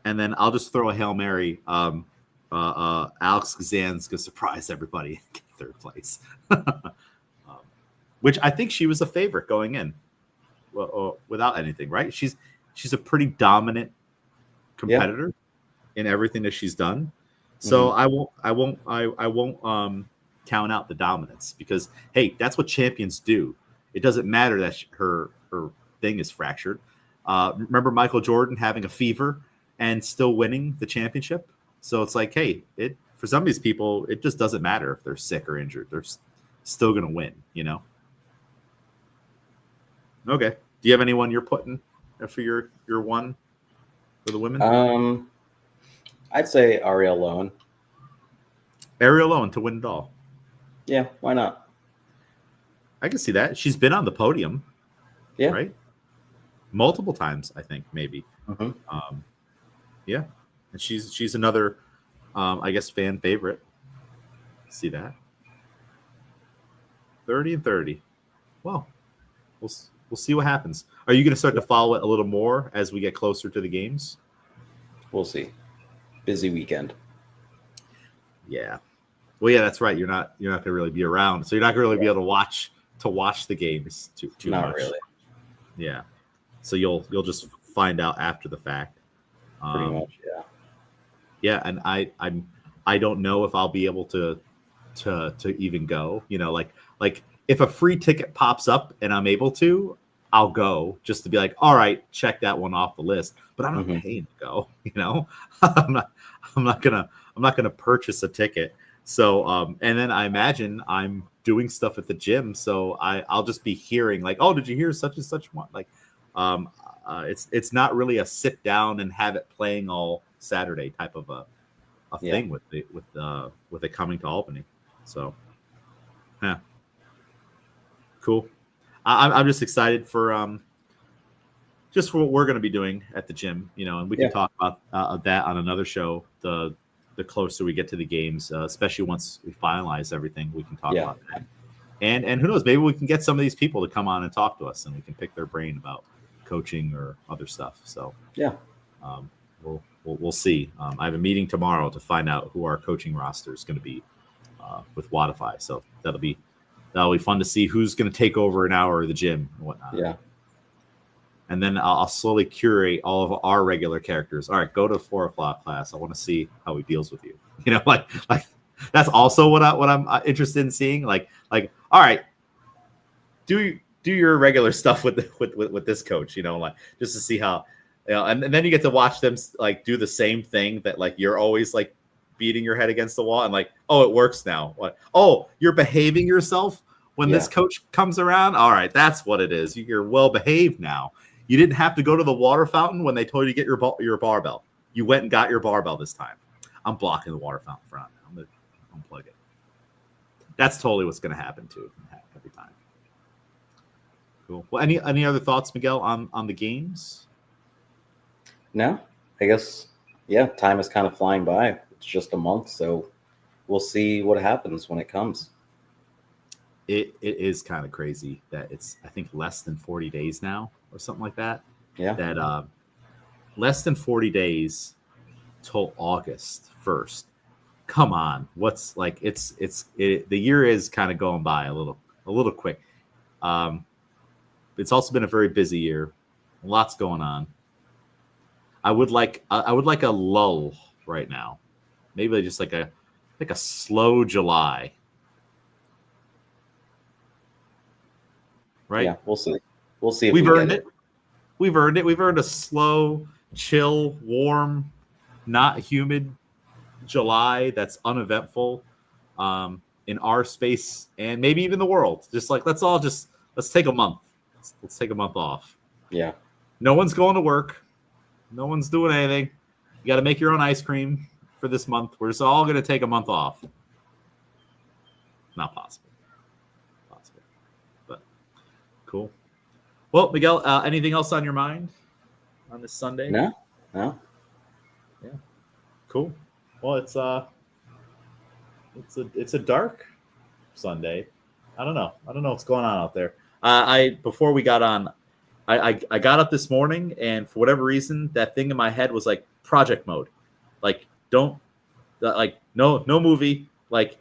And then I'll just throw a Hail Mary. Alex Kazan's going to surprise everybody and get third place. Which I think she was a favorite going in. Well, without anything, right? She's a pretty dominant competitor in everything that she's done. So I won't count out the dominance because, hey, that's what champions do. It doesn't matter that her thing is fractured. Remember Michael Jordan having a fever and still winning the championship? So it's like, hey, for some of these people, it just doesn't matter if they're sick or injured. They're still going to win, you know? Okay. Do you have anyone you're putting for your one for the women? I'd say Ariel Lowen. Ariel Lowen to win it all. Yeah, why not? I can see that. She's been on the podium. Yeah. Right? Multiple times, I think, maybe. Mm-hmm. Yeah. And she's another, I guess, fan favorite. See that? 30 and 30. Well, we'll see what happens. Are you going to start to follow it a little more as we get closer to the games? We'll see. Busy weekend. Yeah. Well, yeah, that's right. You're not going to really be around, so you're not going to really be able to watch the games too not much. Really. Yeah. So you'll just find out after the fact. Pretty much, yeah. Yeah, and I don't know if I'll be able to even go. You know, like if a free ticket pops up and I'm able to, I'll go just to be like, all right, check that one off the list. But I'm not paying to go. You know, I'm not gonna purchase a ticket. So, and then I imagine I'm doing stuff at the gym, so I'll just be hearing like, "Oh, did you hear such and such one?" Like, um, it's not really a sit down and have it playing all Saturday type of a Yeah. thing with it coming to Albany. So, yeah, cool. I'm just excited for just for what we're going to be doing at the gym, and we can Yeah. talk about that on another show. The closer we get to the games, especially once we finalize everything, we can talk Yeah. about that. And who knows, maybe we can get some of these people to come on and talk to us, and we can pick their brain about coaching or other stuff. So Yeah. We'll see. I have a meeting tomorrow to find out who our coaching roster is going to be with Wodify. So that'll be fun to see who's going to take over an hour of the gym and whatnot. Yeah. And then I'll slowly curate all of our regular characters. All right, go to 4 o'clock class. I want to see how he deals with you. Like that's also what I'm interested in seeing. Like, all right, do your regular stuff with this coach. Like just to see how, and then you get to watch them like do the same thing that like you're always like beating your head against the wall and like, oh, it works now. What? Oh, you're behaving yourself when this coach comes around. All right, that's what it is. You're well behaved now. You didn't have to go to the water fountain when they told you to get your barbell. You went and got your barbell this time. I'm blocking the water fountain front. I'm going to unplug it. That's totally what's going to happen too every time. Cool. Well, any other thoughts, Miguel, on the games? No, I guess, yeah, time is kind of flying by. It's just a month, so we'll see what happens when it comes. It is kind of crazy that it's, I think, less than 40 days now or something like that. Yeah. That less than 40 days till August 1st. Come on. What's like, the year is kind of going by a little quick. It's also been a very busy year. Lots going on. I would like a lull right now. Maybe just like a slow July. Right? Yeah, we'll see. We'll see if We've we earned get it. We've earned it. We've earned a slow, chill, warm, not humid July that's uneventful in our space and maybe even the world. Just like let's take a month. Let's take a month off. Yeah. No one's going to work. No one's doing anything. You got to make your own ice cream for this month. We're just all going to take a month off. Not possible. But cool. Well, Miguel, anything else on your mind on this Sunday? No. Yeah. Cool. Well, it's a dark Sunday. I don't know what's going on out there. Before we got on, I got up this morning and for whatever reason that thing in my head was like project mode, like no movie, like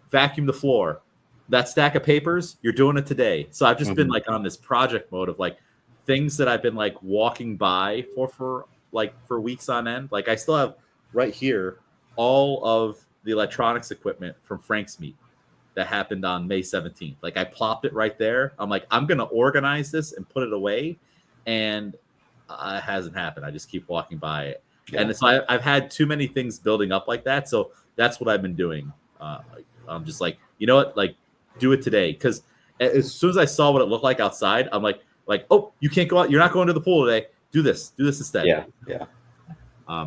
vacuum the floor. That stack of papers, you're doing it today. So I've just been like on this project mode of like things that I've been like walking by for weeks on end. Like I still have right here all of the electronics equipment from Frank's meet that happened on May 17th. Like I plopped it right there. I'm like, I'm going to organize this and put it away. And it hasn't happened. I just keep walking by it. Yeah. And so I've had too many things building up like that. So that's what I've been doing. I'm just like, you know what? Like, do it today. Because as soon as I saw what it looked like outside, I'm like, oh, you can't go out. You're not going to the pool today. Do this instead. Yeah. Yeah.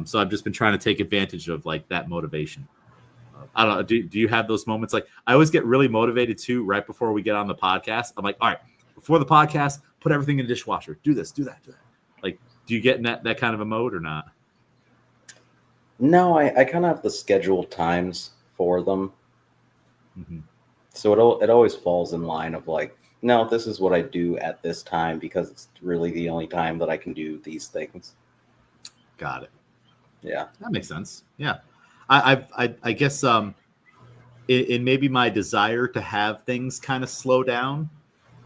So I've just been trying to take advantage of like that motivation. I don't know. Do you have those moments? Like I always get really motivated too right before we get on the podcast. I'm like, all right, before the podcast, put everything in the dishwasher. Do this, do that. Like, do you get in that kind of a mode or not? No, I kind of have the scheduled times for them. Mm-hmm. So it always falls in line of like, no, this is what I do at this time because it's really the only time that I can do these things. Got it. Yeah, that makes sense. Yeah, I guess in maybe my desire to have things kind of slow down,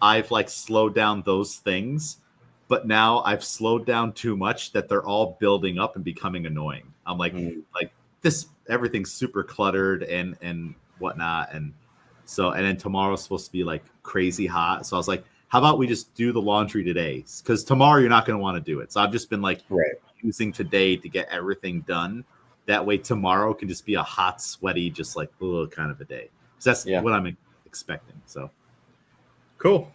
I've like slowed down those things, but now I've slowed down too much that they're all building up and becoming annoying. I'm like, like this, everything's super cluttered and whatnot, and then tomorrow's supposed to be like crazy hot. So I was like, how about we just do the laundry today? Because tomorrow you're not going to want to do it. So I've just been like using today to get everything done That way tomorrow can just be a hot, sweaty, just like kind of a day. So that's what I'm expecting. So cool.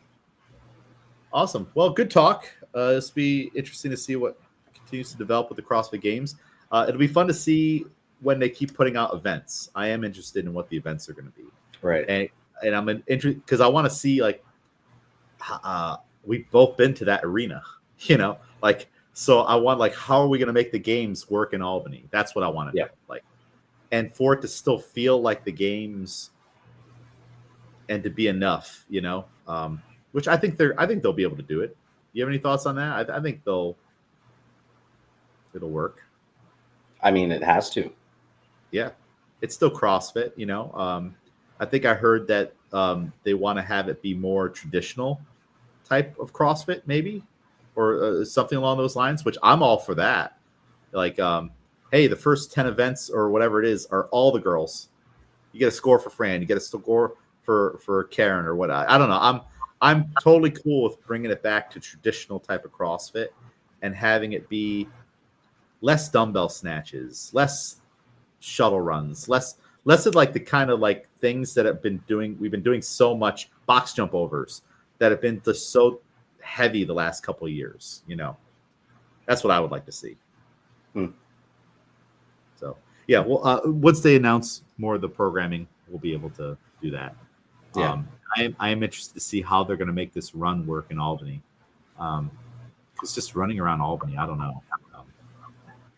Awesome. Well, good talk. This will be interesting to see what continues to develop with the CrossFit Games. It'll be fun to see when they keep putting out events. I am interested in what the events are going to be. Right. And I'm interested because I want to see, like, we've both been to that arena, like, so I want, like, how are we going to make the games work in Albany? That's what I want to do. Like, and for it to still feel like the games and to be enough, which I think they'll be able to do it. You have any thoughts on that? I think it'll work. I mean, it has to. Yeah, it's still CrossFit. I think I heard that they want to have it be more traditional type of CrossFit, maybe, or something along those lines. Which I'm all for that. Like, hey, the first 10 events or whatever it is are all the girls. You get a score for Fran. You get a score for Karen or what. I don't know. I'm totally cool with bringing it back to traditional type of CrossFit and having it be less dumbbell snatches, less shuttle runs, less of like the kind of like things that we've been doing so much box jump overs that have been just so heavy the last couple of years. That's what I would like to see. So yeah, well, once they announce more of the programming, we'll be able to do that. I am interested to see how they're going to make this run work in Albany. It's just running around Albany. I don't know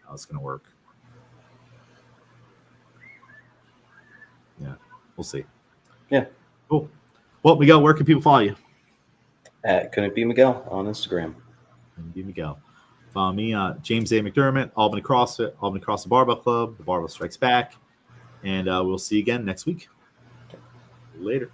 how it's going to work. Yeah, we'll see. Yeah. Cool. Well, Miguel, where can people follow you? At Couldn't Be Miguel on Instagram. Couldn't Be Miguel. Follow me, James A. McDermott, Albany CrossFit, Albany CrossFit Barbell Club, the Barbell Strikes Back. And we'll see you again next week. Later.